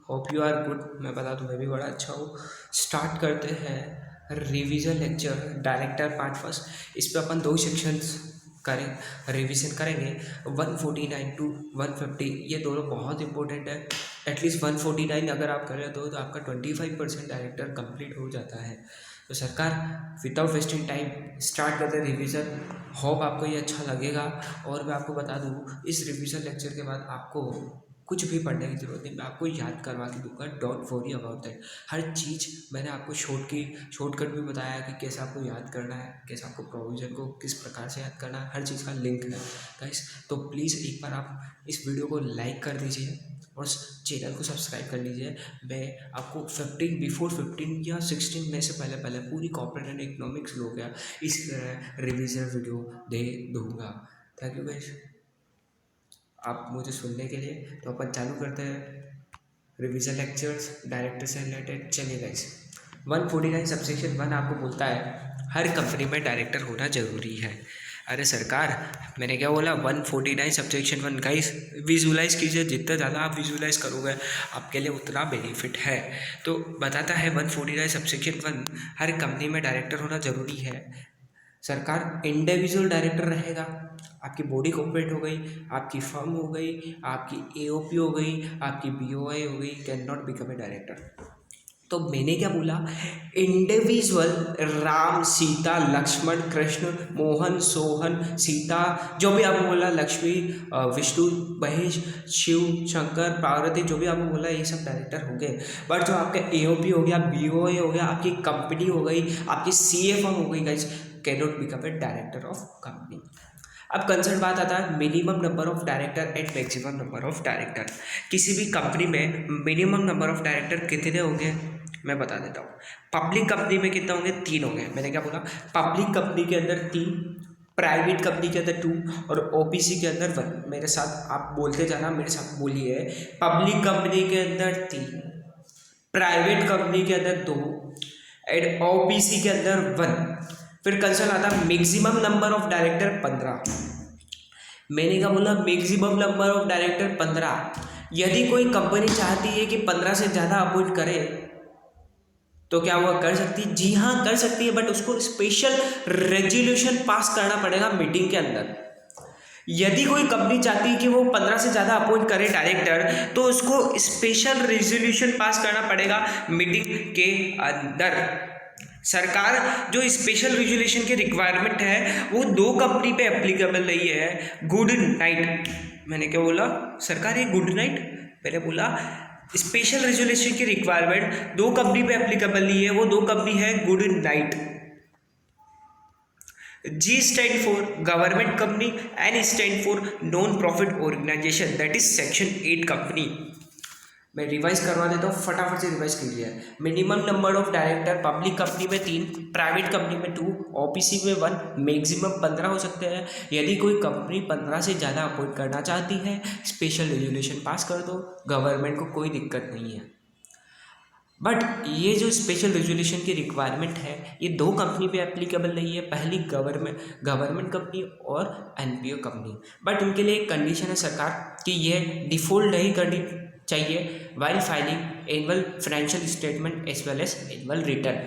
Hope you are good. मैं बता दूँ मैं भी बड़ा अच्छा हूँ। स्टार्ट करते हैं revision lecture director part first. इस पे अपन 2 सेक्शंस रिवीजन करेंगे, 149 टू 150। ये दोनों बहुत इंपॉर्टेंट है। एटलीस्ट 149 अगर आप कर लेते हो तो आपका 25% डायरेक्टर कंप्लीट हो जाता है। तो सरकार विदाउट वेस्टिंग टाइम स्टार्ट करते हैं रिवीजन। होप आपको ये अच्छा लगेगा। और मैं आपको बता दूँ इस रिवीजन लेक्चर के बाद आपको कुछ भी पढ़ने की ज़रूरत नहीं, मैं आपको याद करवा के दूंगा। Don't worry about that. हर चीज़ मैंने आपको शॉर्टकट भी बताया कि कैसे आपको याद करना है, कैसे आपको प्रोविज़न को किस प्रकार से याद करना है, हर चीज़ का लिंक है गाइस। तो प्लीज़ एक बार आप इस वीडियो को लाइक कर दीजिए और चैनल को सब्सक्राइब कर लीजिए। मैं आपको 15 या 16 में से पहले पूरी कॉर्पोरेट एंड इकोनॉमिक्स लो गया इस रिवीजन वीडियो दे दूँगा। थैंक यू गाइस आप मुझे सुनने के लिए। तो अपन चालू करते हैं रिवीजन लेक्चर्स डायरेक्टर से रिलेटेड। चलिए गाइस, 149 सबसेक्शन 1 आपको बोलता है हर कंपनी में डायरेक्टर होना जरूरी है। अरे सरकार, मैंने क्या बोला? 149 सबसेक्शन 1 गाइस विजुलाइज कीजिए। जितना ज़्यादा आप विजुलाइज करोगे आपके लिए उतना बेनिफिट है। तो बताता है 149 सबसेक्शन 1 हर कंपनी में डायरेक्टर होना जरूरी है। सरकार इंडिविजुअल डायरेक्टर रहेगा। आपकी बॉडी कॉर्पोरेट हो गई, आपकी फर्म हो गई, आपकी एओपी हो गई, आपकी बीओआई हो गई, can not become a director. तो मैंने क्या बोला? इंडिविजुअल राम सीता लक्ष्मण कृष्ण मोहन सोहन सीता, जो भी आपने बोला, लक्ष्मी विष्णु महेश शिव शंकर पार्वती, जो भी आपने बोला ये सब डायरेक्टर हो गए। बट जो आपका एओपी हो गया, बीओआई हो गया, आपकी कंपनी हो गई, आपकी सीएफएम हो गई guys, can not become a director of company. अब कंसर्न बात आता है minimum number of director and maximum number of director. किसी भी कंपनी में मिनिमम नंबर ऑफ डायरेक्टर कितने होंगे मैं बता देता हूँ। पब्लिक कंपनी में कितने होंगे? 3 होंगे। मैंने क्या बोला? पब्लिक कंपनी के अंदर 3, प्राइवेट कंपनी के अंदर 2 और ओपीसी के अंदर 1। मेरे साथ आप बोलते जाना, मेरे साथ बोलिए। पब्लिक कंपनी के अंदर 3, प्राइवेट कंपनी के अंदर 2 एंड ओपीसी के अंदर 1। फिर कंसर्न आता है मैक्सिमम नंबर ऑफ डायरेक्टर 15। मैंने क्या बोला? Maximum number of director 15। यदि कोई कंपनी चाहती है कि 15 से ज़्यादा अपॉइंट करे तो क्या वो कर सकती है? जी हाँ कर सकती है, बट उसको स्पेशल रेजोल्यूशन पास करना पड़ेगा मीटिंग के अंदर। यदि कोई कंपनी चाहती है कि वो 15 से ज़्यादा अपॉइंट करे डायरेक्टर तो उसको स्पेशल रेजोल्यूशन पास करना पड़ेगा मीटिंग के अंदर। सरकार जो स्पेशल रेजोल्यूशन की रिक्वायरमेंट है वो 2 कंपनी पे एप्लीकेबल नहीं है। गुड नाइट, मैंने क्या बोला? सरकार ये गुड नाइट, मैंने बोला स्पेशल रेजोल्यूशन की रिक्वायरमेंट 2 कंपनी पे एप्लीकेबल नहीं है। वो 2 कंपनी है good night. G stand for government company and stand for non-profit organization, that is section 8 company. मैं रिवाइज करवा देता हूँ, फटाफट से रिवाइज कीजिए। Minimum number of director public company में 3, प्राइवेट कंपनी में 2, ओपीसी में 1, मैक्सिमम 15 हो सकते हैं। यदि कोई कंपनी 15 से ज़्यादा अपॉइंट करना चाहती है स्पेशल रेजोल्यूशन पास कर दो, गवर्नमेंट को कोई दिक्कत नहीं है। बट ये जो स्पेशल रेजोल्यूशन की रिक्वायरमेंट है ये 2 कंपनी पे एप्लीकेबल नहीं है। पहली गवर्नमेंट कंपनी और एनपीओ कंपनी। बट उनके लिए एक कंडीशन है सरकार कि ये डिफॉल्ट नहीं करनी चाहिए while filing annual financial statement as well as annual return.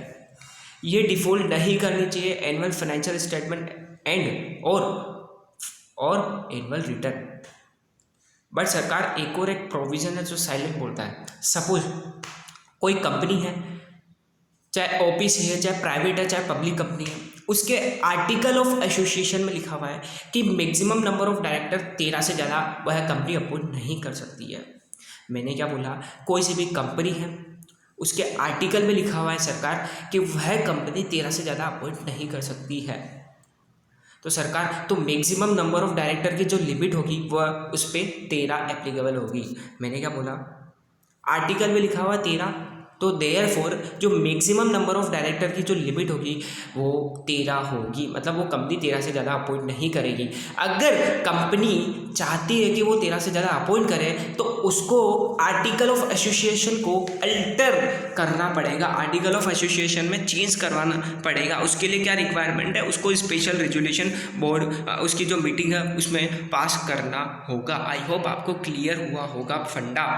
ये डिफॉल्ट नहीं करनी चाहिए एनुअल फाइनेंशियल स्टेटमेंट एंड और एनुअल रिटर्न। बट सरकार एक प्रोविजन है जो साइलेंट बोलता है। सपोज कोई कंपनी है, चाहे ओपीसी है, चाहे प्राइवेट है, चाहे पब्लिक कंपनी है, उसके आर्टिकल ऑफ एसोसिएशन में लिखा हुआ है कि मैक्सिमम नंबर ऑफ डायरेक्टर 13 से ज़्यादा वह कंपनी अपॉइंट नहीं कर सकती है। मैंने क्या बोला? कोई सी भी कंपनी है उसके आर्टिकल में लिखा हुआ है सरकार कि वह कंपनी 13 से ज़्यादा अपॉइंट नहीं कर सकती है। तो सरकार तो मैक्सिमम नंबर ऑफ डायरेक्टर की जो लिमिट होगी वह उस पर 13 एप्लीकेबल होगी। मैंने क्या बोला? आर्टिकल में लिखा हुआ 13, तो देयरफॉर जो मैक्सिमम नंबर ऑफ डायरेक्टर की जो लिमिट होगी वो 13 होगी। मतलब वो कंपनी 13 से ज़्यादा अपॉइंट नहीं करेगी। अगर कंपनी चाहती है कि वो 13 से ज़्यादा अपॉइंट करे तो उसको आर्टिकल ऑफ एसोसिएशन को अल्टर करना पड़ेगा, आर्टिकल ऑफ एसोसिएशन में चेंज करवाना पड़ेगा। उसके लिए क्या रिक्वायरमेंट है? उसको स्पेशल रेजोल्यूशन बोर्ड उसकी जो मीटिंग है उसमें पास करना होगा। आई होप आपको क्लियर हुआ होगा फंडा।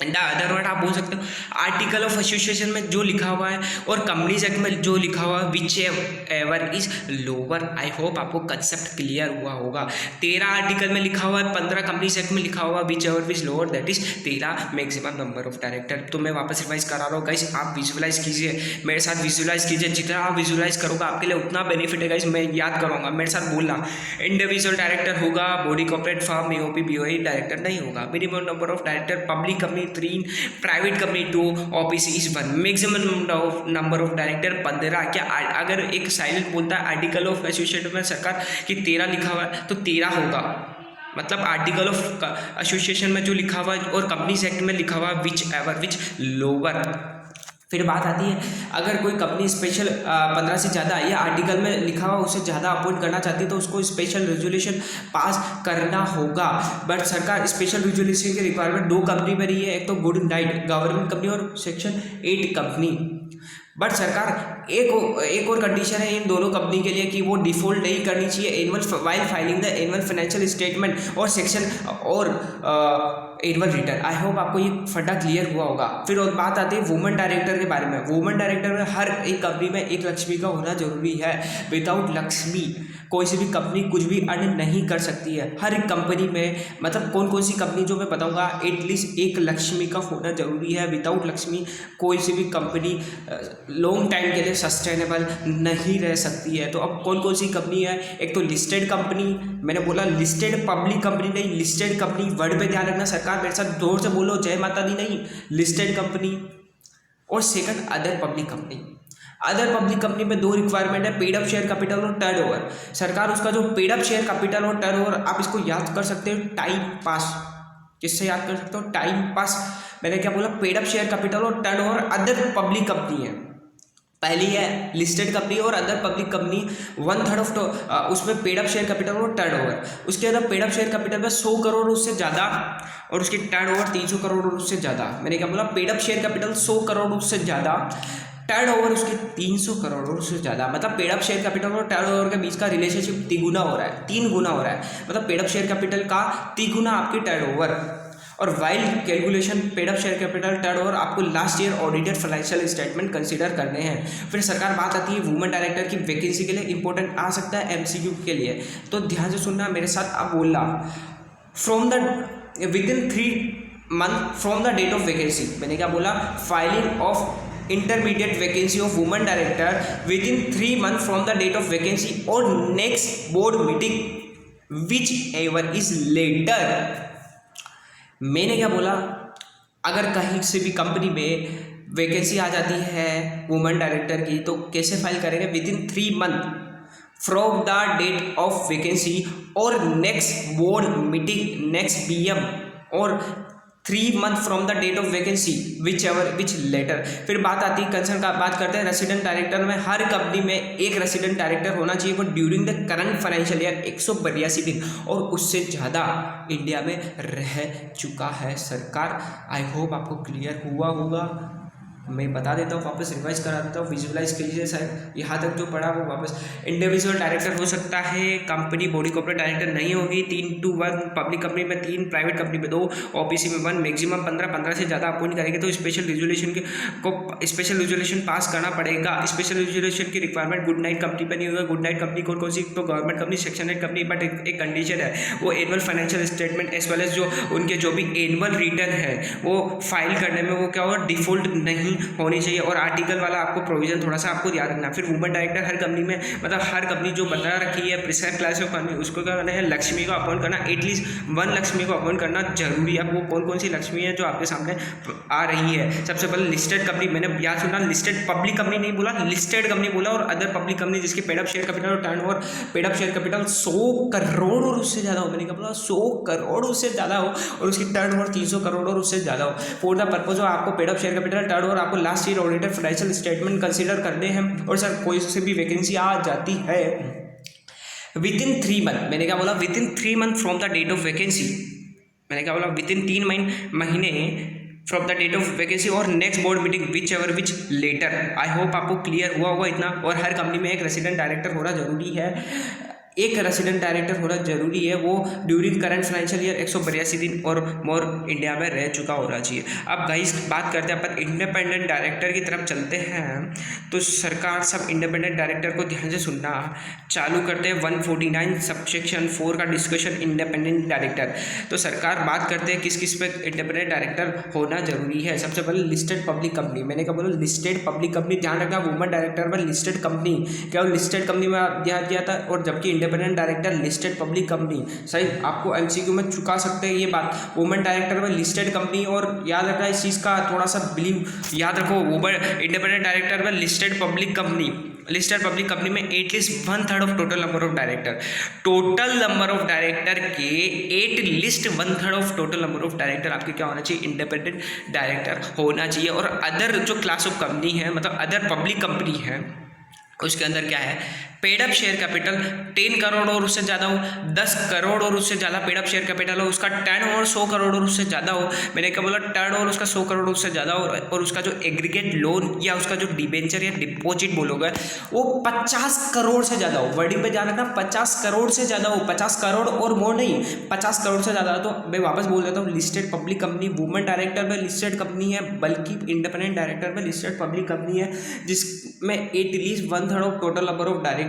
द अदर वर्ड आप बोल सकते हो आर्टिकल ऑफ एसोसिएशन में जो लिखा हुआ है और कंपनीज एक्ट में जो लिखा हुआ है which ever is lower. I hope आपको कंसेप्ट क्लियर हुआ होगा। 13 आर्टिकल में लिखा हुआ है, 15 कंपनीज एक्ट में लिखा हुआ है which ever is lower, that is 13 maximum number of director. तो मैं वापस रिवाइज करा रहा हूँ गाइस, आप विजुअलाइज कीजिए, मेरे साथ विजुअलाइज कीजिए। जितना आप विजुअलाइज करोगे आपके लिए उतना बेनिफिट है गाइस। मैं याद करूँगा, मेरे साथ बोलना। इंडिविजुअल डायरेक्टर होगा, body corporate firm AOP BOE director नहीं होगा। Minimum number of director public company 3, private company 2, OPC is 1। Maximum number of director 15। क्या अगर एक साइलेंट बोलता है आर्टिकल ऑफ एसोसिएशन में सरकार कि 13 लिखा हुआ है तो 13 होगा, मतलब आर्टिकल ऑफ एसोसिएशन में जो लिखा हुआ है और कंपनीज एक्ट में लिखा हुआ है विच एवर विच लोअर। फिर बात आती है अगर कोई कंपनी स्पेशल 15 से ज़्यादा या आर्टिकल में लिखा हुआ उससे ज़्यादा अपॉइंट करना चाहती है तो उसको स्पेशल रेजोल्यूशन पास करना होगा। बट सरकार स्पेशल रेजोल्यूशन की रिक्वायरमेंट 2 कंपनी पर ही है, एक तो गुड नाइट गवर्नमेंट कंपनी और सेक्शन 8 कंपनी। बट सरकार एक और कंडीशन है इन दोनों कंपनी के लिए कि वो डिफॉल्ट नहीं करनी चाहिए annual while filing the annual financial statement और सेक्शन और एनुअल रिटर्न। आई होप आपको ये फंडा क्लियर हुआ होगा। फिर और बात आती है वुमेन डायरेक्टर के बारे में। वुमेन डायरेक्टर में हर एक कंपनी में एक लक्ष्मी का होना जरूरी है। विदाउट लक्ष्मी कोई सी भी कंपनी कुछ भी अर्न नहीं कर सकती है। हर एक कंपनी में मतलब कौन कौन सी कंपनी जो मैं बताऊंगा एटलीस्ट एक लक्ष्मी का होना जरूरी है। विदाउट लक्ष्मी कोई सी भी कंपनी लॉन्ग टाइम के लिए सस्टेनेबल नहीं रह सकती है। तो अब कौन कौन सी कंपनी है, एक तो लिस्टेड कंपनी, मैंने बोला लिस्टेड पब्लिक कंपनी नहीं, लिस्टेड कंपनी वर्ड पे ध्यान रखना। सरकार मेरे साथ जोर से बोलो जय माता दी नहीं, लिस्टेड कंपनी। और second other public company. Other public company में 2 रिक्वायरमेंट है, पेड अप शेयर कैपिटल और टर्नओवर। सरकार उसका जो पेड अप शेयर कैपिटल और टर्नओवर आप इसको याद कर सकते हो टाइम पास। किससे याद कर सकते हो? Time pass. मैंने क्या बोला? पेड अप शेयर कैपिटल और टर्नओवर अदर पब्लिक कंपनी है। पहली है लिस्टेड कंपनी और अदर पब्लिक कंपनी 1/3 ऑफ उसमें पेड अप शेयर कैपिटल और टर्नओवर। उसके अंदर पेड अप शेयर कैपिटल में 100 करोड़ उससे ज़्यादा और उसकी टर्नओवर 300 करोड़ उससे ज़्यादा। मैंने क्या बोला? Paid up share capital 100 crore उससे ज़्यादा, टर्नओवर उसकी 300 करोड़ उससे ज़्यादा। मतलब पेड अप शेयर कैपिटल और टर्नओवर के बीच का रिलेशनशिप 3 गुना हो रहा है, 3 गुना हो रहा है। मतलब पेड अप शेयर कैपिटल का 3 गुना आपकी टर्नओवर। और while calculation paid up share capital turnover आपको last year audited financial statement consider करने हैं। फिर सरकार बात आती है वुमेन डायरेक्टर की वैकेंसी के लिए इंपॉर्टेंट आ सकता है एमसीक्यू के लिए, तो ध्यान से सुनना मेरे साथ। अब बोलना from the within 3 month from the date of vacancy. मैंने क्या बोला? Filing of intermediate vacancy of women director within 3 month from the date of vacancy और next board meeting whichever is later. मैंने क्या बोला? अगर कहीं से भी कंपनी में वैकेंसी आ जाती है वुमेन डायरेक्टर की तो कैसे फाइल करेंगे? Within 3 month from the date of vacancy और next board meeting next BM और 3 month from the date of vacancy which later. फिर बात आती है कंसर्न का, बात करते हैं रेसिडेंट डायरेक्टर में। हर कंपनी में एक रेसिडेंट डायरेक्टर होना चाहिए वो during the current financial year 182 दिन और उससे ज़्यादा इंडिया में रह चुका है सरकार। आई होप आपको क्लियर हुआ होगा। मैं बता देता हूँ, वापस रिवाइज करा देता हूँ, विजुअलाइज कर लीजिए सर। यहाँ तक जो पढ़ा वो वापस। इंडिविजुअल डायरेक्टर हो सकता है, कंपनी बॉडी कॉर्पोरेट डायरेक्टर नहीं होगी। 3:1, पब्लिक कंपनी में 3, प्राइवेट कंपनी में 2, ओपीसी में 1, मैक्सिमम 15 से ज़्यादा अपॉइंट करेंगे तो स्पेशल रेजोल्यूशन पास करना पड़ेगा। स्पेशल रेजोल्यूशन की रिक्वायरमेंट गुड नाइट कंपनी पर नहीं होगा। गुड नाइट कंपनी कौन सी? तो government company, section 8 company. But एक कंडीशन है, वो annual financial statement as well as जो उनके जो भी एनुअल रिटर्न है वो फाइल करने में वो क्या होगा? डिफॉल्ट नहीं होनी चाहिए। और आर्टिकल वाला आपको प्रोविजन थोड़ा सा आपको याद रखना। फिर वुमेन डायरेक्टर हर कंपनी में, मतलब हर कंपनी जो बता रखी है प्रिस्क्राइब क्लास ऑफ कंपनी, उसको क्या करना है? लक्ष्मी को अपॉइंट करना, एटलीस्ट 1 लक्ष्मी को अपॉइंट करना जरूरी है। वो कौन कौन सी लक्ष्मी है जो आपके सामने आ रही है? सबसे पहले लिस्टेड कंपनी, मैंने याद सुना लिस्टेड पब्लिक कंपनी नहीं बोला, लिस्टेड कंपनी बोला। और अदर पब्लिक कंपनी जिसके पेड अप शेयर कैपिटल और turnover paid up share capital 100 crore और उससे ज़्यादा हो। मैंने क्या बोला? 100 करोड़ उससे ज़्यादा हो और उसकी टर्नओवर 300 करोड़ और उससे ज़्यादा हो। फॉर द पर्पज ऑफ आपको paid up share capital turnover आपको last year audited financial statement consider करने हैं। और सर कोई से भी वैकेंसी आ जाती है विदिन 3 मंथ। मैंने क्या बोला? Within 3 month from the date of vacancy. मैंने क्या बोला? विदिन 3 महीने from the date of vacancy और next board meeting whichever which later. I hope आपको क्लियर हुआ होगा इतना। और हर कंपनी में एक रेसिडेंट डायरेक्टर होना जरूरी है। एक रेसिडेंट डायरेक्टर होना जरूरी है, वो ड्यूरिंग करंट फाइनेंशियल ईयर 182 दिन और मोर इंडिया में रह चुका होना चाहिए। अब गाइस बात करते हैं अपन इंडिपेंडेंट डायरेक्टर की तरफ चलते हैं। तो सरकार सब इंडिपेंडेंट डायरेक्टर को ध्यान से सुनना चालू करते हैं। 149 सबसेक्शन 4 का डिस्कशन इंडिपेंडेंट डायरेक्टर। तो सरकार बात करते हैं किस किस पे इंडिपेंडेंट डायरेक्टर होना जरूरी है। सबसे पहले लिस्टेड पब्लिक कंपनी, मैंने क्या बोला लिस्टेड पब्लिक कंपनी, ध्यान रखना वुमन डायरेक्टर में लिस्टेड कंपनी, क्या लिस्टेड कंपनी में ध्यान दिया था, और जबकि independent director listed public company. सही, आपको एमसीक्यू में चुका सकते हैं ये बात, वुमन डायरेक्टर में लिस्टेड कंपनी। और याद रखना इस चीज़ का थोड़ा सा बिलीव याद रखो, वुमन इंडिपेंडेंट डायरेक्टर में listed public company, listed public company में at least 1/3 of total number of director, total number of director के at least 1/3 of total number of director आपके क्या होना चाहिए, इंडिपेंडेंट डायरेक्टर होना चाहिए। और अदर जो क्लास ऑफ कंपनी है, मतलब अदर पब्लिक कंपनी है, उसके अंदर क्या है, paid up share capital 10 crore और उससे ज़्यादा हो, 10 करोड़ और उससे ज़्यादा पेड अप शेयर कैपिटल हो, उसका टर्न और 100 करोड़ और उससे ज़्यादा हो, मैंने क्या बोला टर्न और उसका 100 करोड़ उससे ज़्यादा हो, और उसका जो एग्रीगेट लोन या उसका जो डिबेंचर या डिपॉजिट बोलोगे वो 50 करोड़ से ज़्यादा हो। वर्डिंग पे ध्यान रखना, 50 करोड़ से ज़्यादा हो, 50 करोड़ और मोर नहीं, 50 करोड़ से ज़्यादा। तो मैं वापस बोल देता हूँ, listed public company woman director में लिस्टेड कंपनी है, बल्कि इंडिपेंडेंट डायरेक्टर में लिस्टेड पब्लिक कंपनी है, जिसमें at least 1/3 of total number of director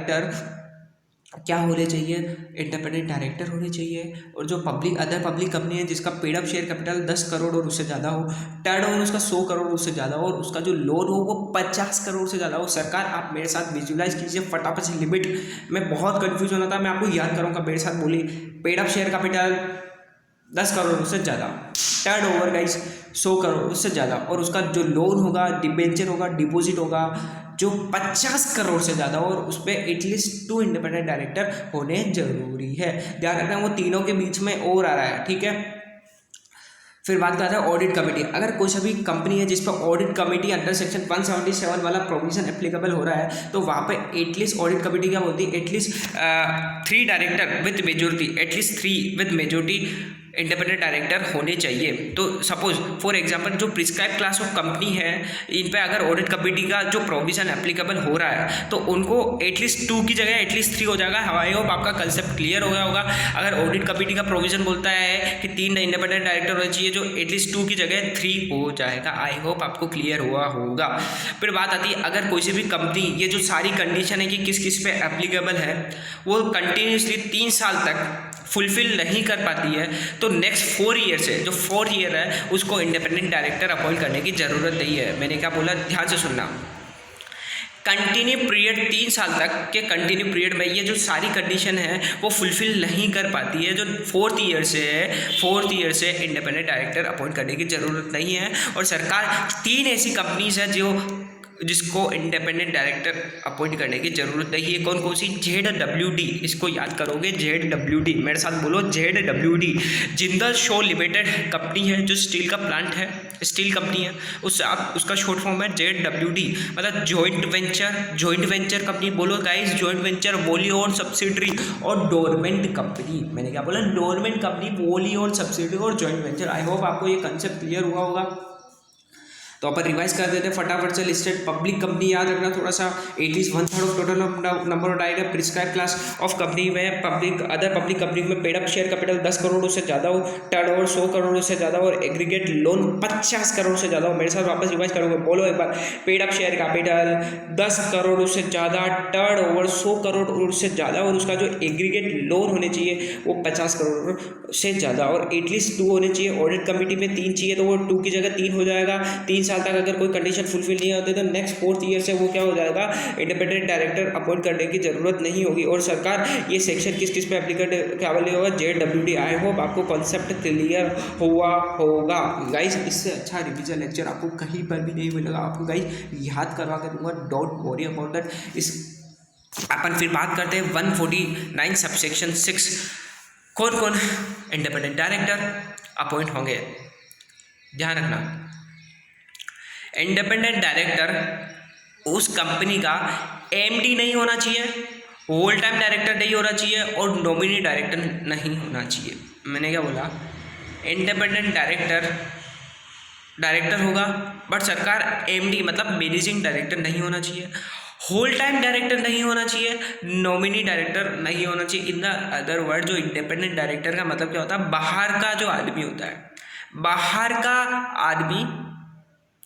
क्या होने चाहिए, इंडिपेंडेंट डायरेक्टर होने चाहिए। और जो पब्लिक अदर पब्लिक कंपनी है जिसका paid up share capital 10 crore और उससे ज़्यादा हो, टर्न ओवर उसका 100 करोड़ उससे ज़्यादा हो, और उसका जो लोन हो वो 50 करोड़ से ज़्यादा हो। सरकार आप मेरे साथ विजुलाइज कीजिए फटाफट से, लिमिट में बहुत कन्फ्यूज होना था, मैं आपको याद करूँगा, मेरे साथ बोलिए, paid up share capital 10 crore उससे ज़्यादा, टर्न ओवर गाइस 100 करोड़ उससे ज़्यादा, और उसका जो लोन होगा, डिबेंचर होगा, डिपॉजिट होगा जो 50 करोड़ से ज़्यादा, और उस पर एटलीस्ट 2 इंडिपेंडेंट डायरेक्टर होने जरूरी है। ध्यान रखना वो तीनों के बीच में और आ रहा है, ठीक है। फिर बात करते हैं ऑडिट कमेटी। अगर कोई सभी कंपनी है जिस पर ऑडिट कमेटी अंडर सेक्शन 177 वाला प्रोविजन एप्लीकेबल हो रहा है, तो वहाँ पे एटलीस्ट ऑडिट कमेटी क्या बोलती है, at least 3 director with majority, at least 3 with majority independent director होने चाहिए। तो सपोज फॉर एग्जांपल जो प्रिस्क्राइब क्लास ऑफ कंपनी है, इन पे अगर ऑडिट कमेटी का जो प्रोविजन एप्लीकेबल हो रहा है, तो उनको एटलीस्ट 2 की जगह एटलीस्ट 3 हो जाएगा। आई होप आपका कंसेप्ट क्लियर हो गया होगा। अगर ऑडिट कमेटी का प्रोविजन बोलता है कि 3 इंडिपेंडेंट डायरेक्टर होने चाहिए, जो एटलीस्ट 2 की जगह 3 हो जाएगा। आई होप आपको क्लियर हुआ होगा। फिर बात आती है, अगर कोई सी भी कंपनी, ये जो सारी कंडीशन है कि किस किस पे एप्लीकेबल है, वो कंटिन्यूसली 3 साल तक फुलफिल नहीं कर पाती है, तो नेक्स्ट 4 ईयर से, जो 4th ईयर है, उसको इंडिपेंडेंट डायरेक्टर अपॉइंट करने की ज़रूरत नहीं है। मैंने क्या बोला, ध्यान से सुनना, कंटिन्यू पीरियड 3 साल तक के कंटिन्यू पीरियड में ये जो सारी कंडीशन है वो फुलफिल नहीं कर पाती है, जो 4th ईयर से है, 4th ईयर से इंडिपेंडेंट डायरेक्टर अपॉइंट करने की ज़रूरत नहीं है। और सरकार 3 ऐसी कंपनीज है जिसको इंडिपेंडेंट डायरेक्टर अपॉइंट करने की जरूरत नहीं है। कौन कौन सी, ZWD, इसको याद करोगे, ZWD, मेरे साथ बोलो ZWD, Jindal show limited company है, जो स्टील का प्लांट है, स्टील कंपनी है, उससे आप उसका शॉर्ट फॉर्म है ZWD, मतलब जॉइंट वेंचर कंपनी बोलो गाइस, जॉइंट वेंचर, वोली ओन सब्सिडरी और डोरमेंट कंपनी। मैंने क्या बोला, डोरमेंट कंपनी, वोली ओन सब्सिडरी और जॉइंट वेंचर। आई होप आपको ये कंसेप्ट क्लियर हुआ होगा। तो अपन रिवाइज कर देते हैं फटाफट से। लिस्टेड पब्लिक कंपनी याद रखना थोड़ा सा, at least 1/3 of total number of director, prescribe class of company में पब्लिक अदर पब्लिक कंपनी में paid up share capital 10 crore से ज़्यादा हो, टर्न ओवर 100 करोड़ से ज़्यादा हो, और एग्रीगेट लोन 50 करोड़ से ज़्यादा हो। मेरे साथ वापस रिवाइज करोगे, बोलो एक बार, paid up share capital 10 crore से ज़्यादा, टर्न ओवर 100 करोड़ से ज़्यादा, और उसका जो एग्रीगेट लोन होने चाहिए वो 50 करोड़ से ज़्यादा, और एटलीस्ट 2 होने चाहिए। ऑडिट कमेटी में 3 चाहिए, तो वो 2 की जगह 3 हो जाएगा। 3 साल तक अगर कोई कंडीशन फुलफिल नहीं होती तो नेक्स्ट 4th ईयर से वो क्या हो जाएगा, इंडिपेंडेंट डायरेक्टर अपॉइंट करने की जरूरत नहीं होगी। और सरकार ये सेक्शन किस किस पे एप्लीकेबल होगा, ZWD। आई होप आपको कॉन्सेप्ट क्लियर हुआ होगा गाइस। इससे अच्छा रिवीजन लेक्चर आपको कहीं पर भी नहीं मिलेगा, आपको गाइस याद करवा के दूंगा, डोंट वरी अबाउट दैट। इस अपन फिर बात करते हैं 149 सबसेक्शन 6, कौन कौन इंडिपेंडेंट डायरेक्टर अपॉइंट होंगे। ध्यान रखना, इंडिपेंडेंट डायरेक्टर उस कंपनी का MD नहीं होना चाहिए, होल टाइम डायरेक्टर नहीं होना चाहिए, और नॉमिनी डायरेक्टर नहीं होना चाहिए। मैंने क्या बोला, इंडिपेंडेंट डायरेक्टर होगा, बट सरकार MD मतलब मैनेजिंग डायरेक्टर नहीं होना चाहिए, होल टाइम डायरेक्टर नहीं होना चाहिए, नॉमिनी डायरेक्टर नहीं होना चाहिए। इन द अदर वर्ड जो इंडिपेंडेंट डायरेक्टर का मतलब क्या होता है, बाहर का जो आदमी होता है, बाहर का आदमी,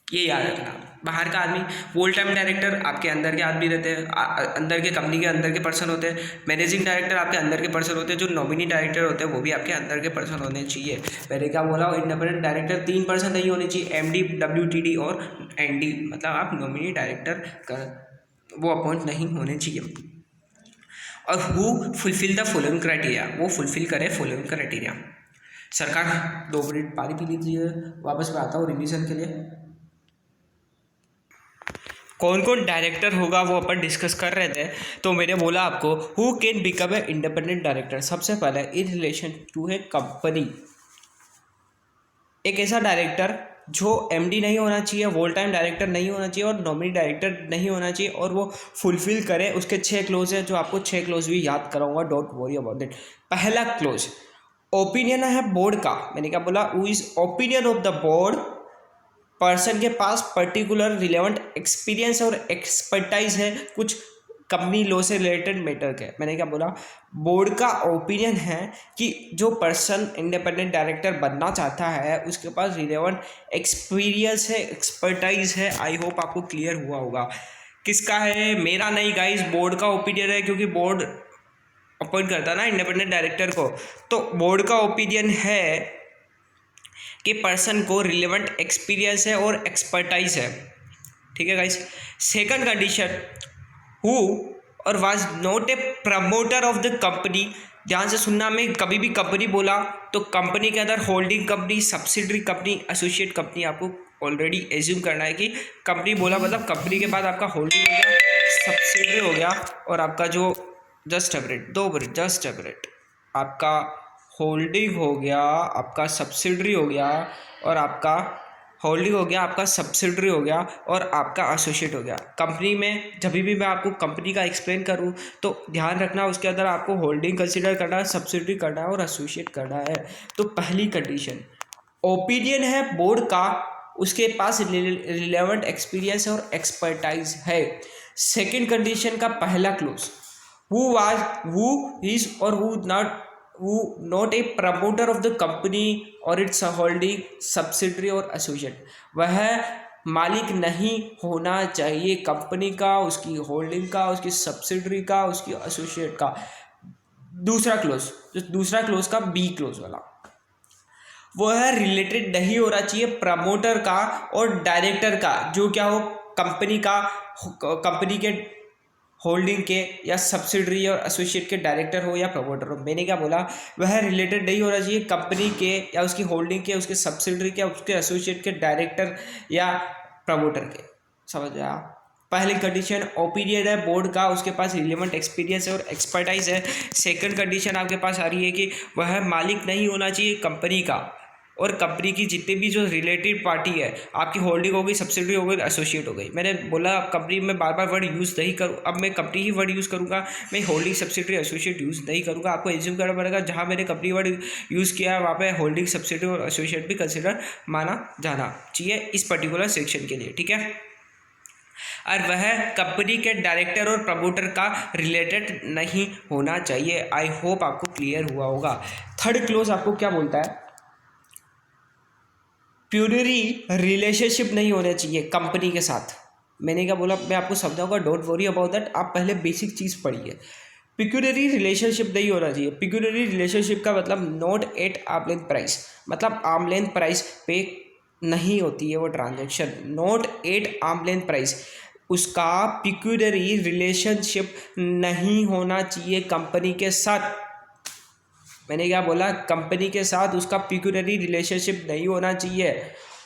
ये याद रखना, बाहर का आदमी। फुल टाइम डायरेक्टर आपके अंदर के आदमी रहते हैं, अंदर के कंपनी के अंदर के पर्सन होते हैं। मैनेजिंग डायरेक्टर आपके अंदर के पर्सन होते हैं। जो नॉमिनी डायरेक्टर होते हैं वो भी आपके अंदर के पर्सन होने चाहिए। मैंने क्या बोला, इंडिपेंडेंट डायरेक्टर 3 पर्सन नहीं होने चाहिए, एमडी, डब्ल्यूटीडी और एनडी, मतलब आप नॉमिनी डायरेक्टर का वो अपॉइंट नहीं होने चाहिए। और who fulfil the following criteria, वो फुलफिल करे फॉलोइंग क्राइटेरिया। सरकार 2 मिनट पानी पी लीजिए, वापस मैं आता हूँ रिविजन के लिए। कौन कौन डायरेक्टर होगा वो अपन डिस्कस कर रहे थे। तो मैंने बोला आपको who can become a independent director. सबसे पहले इन रिलेशन टू है कंपनी, एक ऐसा डायरेक्टर जो एमडी नहीं होना चाहिए, वोल टाइम डायरेक्टर नहीं होना चाहिए और नॉमिनी डायरेक्टर नहीं होना चाहिए, और वो फुलफिल करे। उसके 6 क्लोज है, जो आपको 6 क्लोज भी याद कराऊंगा, डोंट वरी अबाउट इट। पहला क्लोज ओपिनियन है बोर्ड का। मैंने क्या बोला, who is opinion of the board, person के पास पर्टिकुलर रिलेवेंट एक्सपीरियंस और एक्सपर्टाइज है कुछ कंपनी लॉ से रिलेटेड मैटर के। मैंने क्या बोला, बोर्ड का ओपिनियन है कि जो पर्सन इंडिपेंडेंट डायरेक्टर बनना चाहता है उसके पास रिलेवेंट एक्सपीरियंस है, एक्सपर्टाइज है। आई होप आपको क्लियर हुआ होगा। किसका है, मेरा नहीं गाइस, बोर्ड का ओपिनियन है, क्योंकि बोर्ड अपॉइंट करता है ना इंडिपेंडेंट डायरेक्टर को। तो बोर्ड का ओपिनियन है कि पर्सन को रिलेवेंट एक्सपीरियंस है और एक्सपर्टाइज है। ठीक है गाइस। सेकंड कंडीशन, हु और was not a promoter of the company. ध्यान से सुनना, मैं कभी भी कंपनी बोला तो कंपनी के अंदर holding company, subsidiary company, associate company, आपको ऑलरेडी एज्यूम करना है कि कंपनी बोला मतलब कंपनी के बाद आपका होल्डिंग हो गया, सब्सिडरी हो गया, और आपका जो जस्ट अ मिनट आपका होल्डिंग हो गया, आपका सब्सिडरी हो गया, और आपका होल्डिंग हो गया, आपका सब्सिडरी हो गया, और आपका एसोसिएट हो गया। कंपनी में जब भी मैं आपको कंपनी का एक्सप्लेन करूं तो ध्यान रखना, उसके अंदर आपको होल्डिंग कंसीडर करना है, सब्सिडरी करना है और एसोसिएट करना है। तो पहली कंडीशन, ओपिनियन है बोर्ड का, उसके पास रिलेवेंट एक्सपीरियंस और एक्सपर्टाइज है। सेकेंड कंडीशन का पहला क्लोज, हु इज और who not a promoter of the company or its holding subsidiary और associate, वह मालिक नहीं होना चाहिए कंपनी का, उसकी होल्डिंग का, उसकी सब्सिडरी का, उसकी एसोसिएट का। दूसरा क्लोज, जो दूसरा क्लोज का बी क्लोज वाला, वो है रिलेटेड नहीं होना चाहिए प्रमोटर का और डायरेक्टर का, जो क्या हो कंपनी का, कंपनी के होल्डिंग के या सब्सिडरी और एसोसिएट के डायरेक्टर हो या प्रमोटर हो। मैंने क्या बोला, वह रिलेटेड नहीं होना चाहिए कंपनी के या उसकी होल्डिंग के, उसके सब्सिडरी के, उसके एसोसिएट के डायरेक्टर या प्रमोटर के। समझ गया। पहली कंडीशन ओपिनियन है बोर्ड का, उसके पास रिलेवेंट एक्सपीरियंस और एक्सपर्टाइज है। सेकंड कंडीशन आपके पास आ रही है कि वह मालिक नहीं होना चाहिए कंपनी का, और कंपनी की जितनी भी जो रिलेटेड पार्टी है, आपकी होल्डिंग हो गई, सब्सिडरी हो गई, एसोसिएट हो गई। मैंने बोला कंपनी में बार बार वर्ड यूज़ नहीं करूँ, अब मैं कंपनी ही वर्ड यूज़ करूँगा, मैं होल्डिंग, सब्सिडरी, एसोसिएट यूज़ नहीं करूँगा। आपको एज्यूम करना पड़ेगा जहाँ मैंने कंपनी वर्ड यूज़ किया है वहाँ पे होल्डिंग, सब्सिडरी और एसोसिएट भी कंसिडर माना जाना चाहिए इस पर्टिकुलर सेक्शन के लिए। ठीक है। और वह कंपनी के डायरेक्टर और प्रमोटर का रिलेटेड नहीं होना चाहिए। आई होप आपको क्लियर हुआ होगा। थर्ड क्लोज आपको क्या बोलता है, प्यूरिटी रिलेशनशिप नहीं होना चाहिए कंपनी के साथ। मैंने क्या बोला, मैं आपको समझाऊंगा, डोंट वरी अबाउट दैट। आप पहले बेसिक चीज़ पढ़िए। पिक्यूलरी रिलेशनशिप नहीं होना चाहिए। पिक्यूलरी रिलेशनशिप का मतलब not at arm length price, मतलब आर्म लेंथ प्राइस पे नहीं होती है वो transaction, not at arm length price. उसका पिक्यूलरी रिलेशनशिप नहीं होना चाहिए कंपनी के साथ। मैंने क्या बोला, कंपनी के साथ उसका पिक्यूलरी रिलेशनशिप नहीं होना चाहिए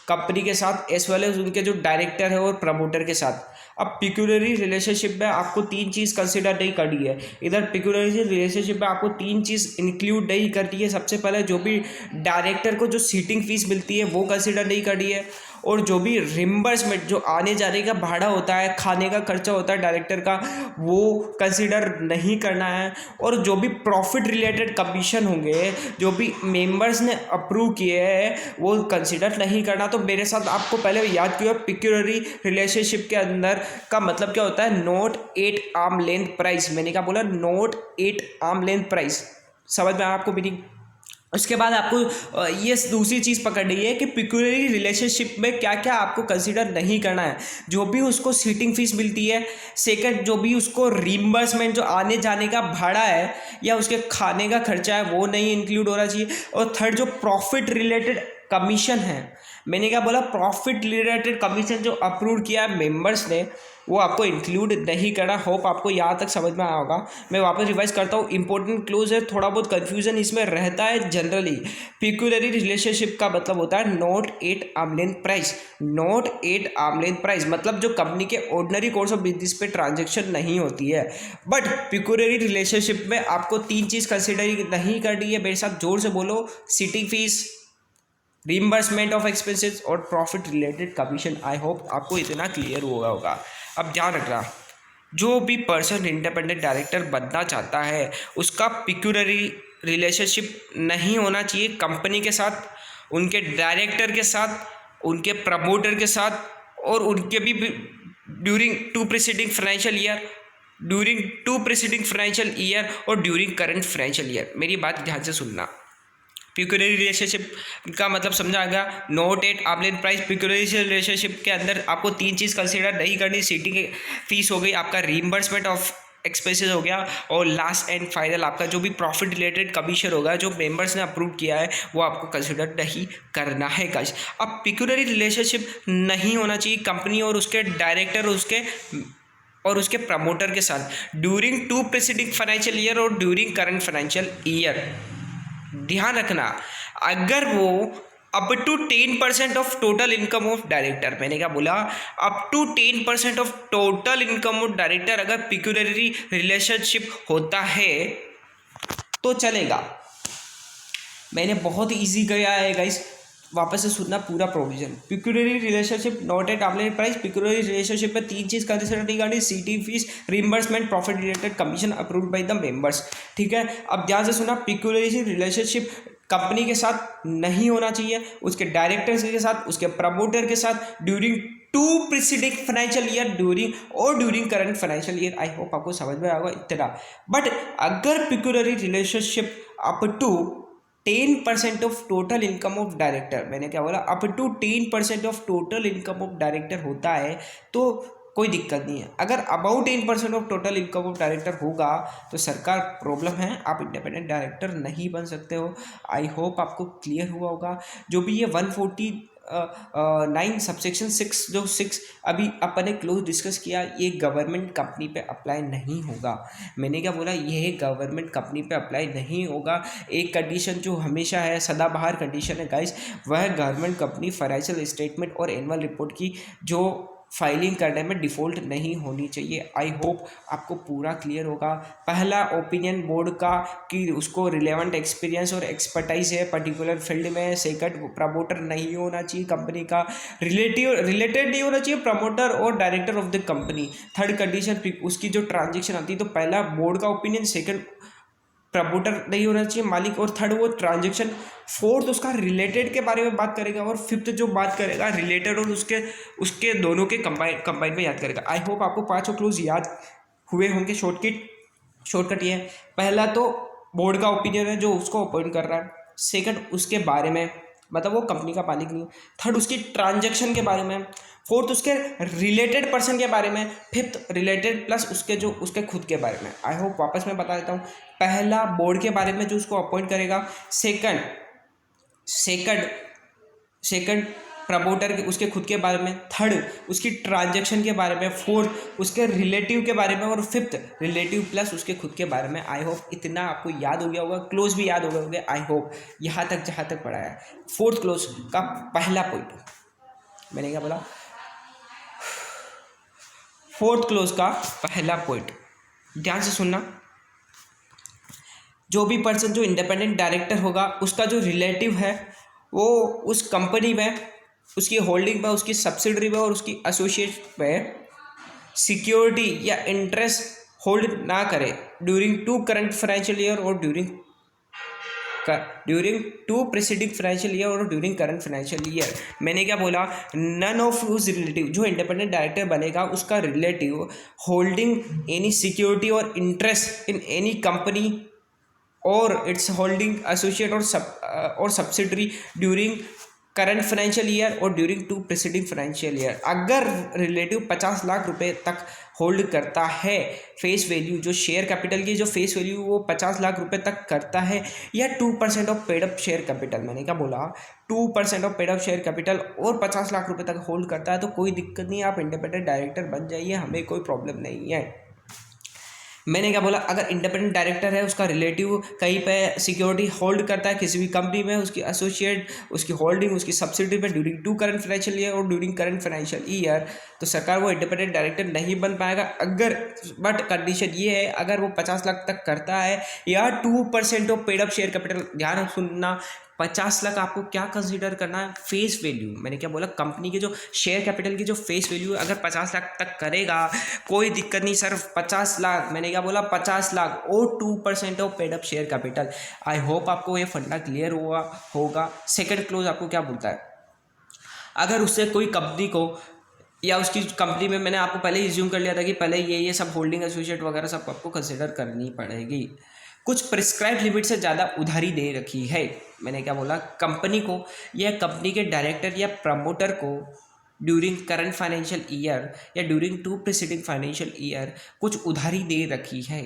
कंपनी के साथ, एज वेल एज उनके जो डायरेक्टर है और प्रमोटर के साथ। अब पिक्यूलरी रिलेशनशिप में आपको 3 चीज़ कंसिडर नहीं करनी है। इधर पिक्यूलरी रिलेशनशिप में आपको 3 चीज़ इंक्लूड नहीं करनी है। सबसे पहले जो भी डायरेक्टर को जो सीटिंग फीस मिलती है वो कंसिडर नहीं करनी है। और जो भी रिम्बर्समेंट जो आने जाने का भाड़ा होता है, खाने का खर्चा होता है डायरेक्टर का, वो कंसिडर नहीं करना है। और जो भी प्रॉफिट रिलेटेड कमीशन होंगे जो भी मेंबर्स ने अप्रूव किए हैं वो कंसिडर नहीं करना। तो मेरे साथ आपको पहले याद किया पिक्यूलरी रिलेशनशिप के अंदर का मतलब क्या होता है, नोट 8 आर्म लेंथ प्राइस। मैंने क्या बोला, नोट 8 आर्म लेंथ प्राइस। समझ में आपको मीनिंग। उसके बाद आपको ये दूसरी चीज़ पकड़नी है कि पिक्यूलरी रिलेशनशिप में क्या क्या आपको कंसीडर नहीं करना है। जो भी उसको सीटिंग फीस मिलती है, सेकंड जो भी उसको रीइंबर्समेंट जो आने जाने का भाड़ा है या उसके खाने का खर्चा है वो नहीं इंक्लूड होना चाहिए। और थर्ड जो प्रॉफिट रिलेटेड कमीशन है, मैंने क्या बोला, प्रॉफिट रिलेटेड कमीशन जो अप्रूव किया है मेंबर्स ने वो आपको इंक्लूड नहीं करना। होप आपको यहाँ तक समझ में आया होगा। मैं वापस रिवाइज करता हूँ, इंपॉर्टेंट क्लोज है, थोड़ा बहुत कन्फ्यूजन इसमें रहता है जनरली। पिक्यूलरी रिलेशनशिप का मतलब होता है note 8 arm length price. Note 8 arm length price मतलब जो कंपनी के ऑर्डिनरी कोर्स ऑफ बिजनेस पे ट्रांजेक्शन नहीं होती है। बट पिक्यूलरी रिलेशनशिप में आपको 3 चीज़ कंसिडर नहीं करनी है। मेरे साथ जोर से बोलो, sitting fees, reimbursement of expenses और profit related commission. I hope आपको इतना क्लियर हुआ होगा। अब ध्यान रखना, जो भी पर्सन इंडिपेंडेंट डायरेक्टर बनना चाहता है उसका पिक्यूलरी रिलेशनशिप नहीं होना चाहिए कंपनी के साथ, उनके डायरेक्टर के साथ, उनके प्रमोटर के साथ और उनके भी ड्यूरिंग 2 प्रीसीडिंग फाइनेंशियल ईयर और ड्यूरिंग करंट फाइनेंशियल ईयर। मेरी बात ध्यान से सुनना। पिक्यूलरी रिलेशनशिप का मतलब समझा गया। Note 8 arm length price. Pecuniary relationship के अंदर आपको 3 चीज़ कंसीडर नहीं करनी। सीटिंग फीस हो गई, आपका रीइंबर्समेंट ऑफ एक्सपेंसेस हो गया और लास्ट एंड फाइनल आपका जो भी प्रॉफिट रिलेटेड कमीशन होगा जो मेंबर्स ने अप्रूव किया है वो आपको कंसीडर नहीं करना है गाइस। अब पिक्यूलरी रिलेशनशिप नहीं होना चाहिए कंपनी और उसके डायरेक्टर और उसके प्रमोटर के साथ ड्यूरिंग 2 प्रीसीडिंग फाइनेंशियल ईयर और ड्यूरिंग करंट फाइनेंशियल ईयर। ध्यान रखना, अगर वो up to 10% of total income of director, मैंने क्या बोला, up to 10% of total income of director अगर पिक्यूलरी रिलेशनशिप होता है तो चलेगा। मैंने बहुत इजी किया है गाइस, वापस से सुनना पूरा provision. Pecuniary relationship not at arm length price. Pecuniary relationship में 3 चीज़ कंसिडर नहीं करनी, sitting fees, reimbursement, profit related commission approved by the members. ठीक है, अब ध्यान से सुना, पिक्यूलरी रिलेशनशिप कंपनी के साथ नहीं होना चाहिए, उसके डायरेक्टर्स के साथ, उसके प्रमोटर के साथ during 2 preceding financial year during current financial year. I hope आपको समझ में आएगा इतना। बट अगर pecuniary relationship up to 10% of total income of director, मैंने क्या बोला, up to 10% of total income of director होता है तो कोई दिक्कत नहीं है। अगर about 10% of total income of director होगा तो सरकार प्रॉब्लम है, आप इंडिपेंडेंट डायरेक्टर नहीं बन सकते हो। आई होप आपको क्लियर हुआ होगा। जो भी ये 149 सबसेक्शन 6 जो 6 अभी अपन ने क्लोज डिस्कस किया, ये गवर्नमेंट कंपनी पे अप्लाई नहीं होगा। मैंने क्या बोला, ये गवर्नमेंट कंपनी पे अप्लाई नहीं होगा। एक कंडीशन जो हमेशा है, सदाबहार कंडीशन है गाइस, वह गवर्नमेंट कंपनी फाइनेंशियल स्टेटमेंट और एनुअल रिपोर्ट की जो फाइलिंग करने में डिफ़ॉल्ट नहीं होनी चाहिए। आई होप आपको पूरा क्लियर होगा। पहला ओपिनियन बोर्ड का कि उसको रिलेवेंट एक्सपीरियंस और एक्सपर्टाइज है पर्टिकुलर फील्ड में। सेकंड, प्रमोटर नहीं होना चाहिए कंपनी का, रिलेटेड नहीं होना चाहिए प्रमोटर और director of the company. Third condition, उसकी जो ट्रांजेक्शन आती है तो पहला बोर्ड का ओपिनियन, सेकंड प्रमोटर नहीं होना चाहिए मालिक, और थर्ड वो ट्रांजेक्शन, फोर्थ उसका रिलेटेड के बारे में बात करेगा, और फिफ्थ जो बात करेगा रिलेटेड और उसके दोनों के कंबाइन में याद करेगा। आई होप आपको 5 क्लोज याद हुए होंगे। शॉर्टकट ये है, पहला तो बोर्ड का ओपिनियन है जो उसको अपॉइंट कर रहा है, सेकंड उसके बारे में, मतलब वो कंपनी का मालिक नहीं है, थर्ड उसकी ट्रांजेक्शन के बारे में, फोर्थ उसके रिलेटेड पर्सन के बारे में, फिफ्थ रिलेटेड प्लस उसके खुद के बारे में। आई होप वापस मैं बता देता हूँ। पहला बोर्ड के बारे में जो उसको अपॉइंट करेगा, सेकंड प्रमोटर के उसके खुद के बारे में, थर्ड उसकी ट्रांजैक्शन के बारे में, फोर्थ उसके रिलेटिव के बारे में, और फिफ्थ रिलेटिव प्लस उसके खुद के बारे में। आई होप इतना आपको याद हो गया होगा, क्लोज भी याद हो गए होंगे। आई होप यहाँ तक जहाँ तक पढ़ा है। फोर्थ क्लोज का पहला पॉइंट, मैंने क्या बोला, फोर्थ क्लोज का पहला पॉइंट ध्यान से सुनना। जो भी पर्सन जो इंडिपेंडेंट डायरेक्टर होगा उसका जो रिलेटिव है वो उस कंपनी में उसकी होल्डिंग पे, उसकी सब्सिडरी पे और उसकी एसोसिएट पे सिक्योरिटी या इंटरेस्ट होल्ड ना करे during two current financial year और during two preceding financial year और ड्यूरिंग करंट फाइनेंशियल ईयर। मैंने क्या बोला, नन ऑफ उस रिलेटिव, जो इंडिपेंडेंट डायरेक्टर बनेगा उसका रिलेटिव होल्डिंग एनी सिक्योरिटी और इंटरेस्ट इन एनी कंपनी और इट्स होल्डिंग एसोसिएट और subsidiary during current financial year और during two preceding financial year. अगर रिलेटिव 50 लाख रुपए तक होल्ड करता है, फेस वैल्यू जो शेयर कैपिटल की जो फेस वैल्यू वो 50 लाख रुपए तक करता है, या 2% of paid up share capital, मैंने क्या बोला 2% of paid up share capital और 50 लाख रुपए तक होल्ड करता है, तो कोई दिक्कत नहीं, आप इंडिपेंडेंट डायरेक्टर बन जाइए, हमें कोई प्रॉब्लम नहीं है। मैंने क्या बोला, अगर इंडिपेंडेंट डायरेक्टर है, उसका रिलेटिव कहीं पे सिक्योरिटी होल्ड करता है किसी भी कंपनी में, उसकी एसोसिएट, उसकी होल्डिंग, उसकी सब्सिडी पे during two current financial year और ड्यूरिंग करंट फाइनेंशियल ईयर, तो सरकार वो इंडिपेंडेंट डायरेक्टर नहीं बन पाएगा। अगर बट कंडीशन ये है, अगर वो 50 लाख तक करता है या 2% of paid up share capital, ध्यान सुनना, 50 लाख आपको क्या कंसीडर करना है, फेस वैल्यू, मैंने क्या बोला, कंपनी के जो शेयर कैपिटल की जो फेस वैल्यू है, अगर 50 लाख तक करेगा कोई दिक्कत नहीं, सिर्फ 50 लाख, मैंने क्या बोला 50 लाख और 2% of paid up share capital. I hope आपको ये फंडा क्लियर हुआ होगा। सेकंड क्लोज आपको क्या बोलता है, अगर उससे कोई कंपनी को या उसकी कंपनी में, मैंने आपको पहले ही ज्यूम कर लिया था कि पहले ये सब होल्डिंग एसोसिएट वगैरह सब आपको कंसिडर करनी पड़ेगी, कुछ प्रिस्क्राइब लिमिट से ज़्यादा उधारी दे रखी है, मैंने क्या बोला, कंपनी को या कंपनी के डायरेक्टर या प्रमोटर को ड्यूरिंग करंट फाइनेंशियल ईयर या during two preceding financial year कुछ उधारी दे रखी है।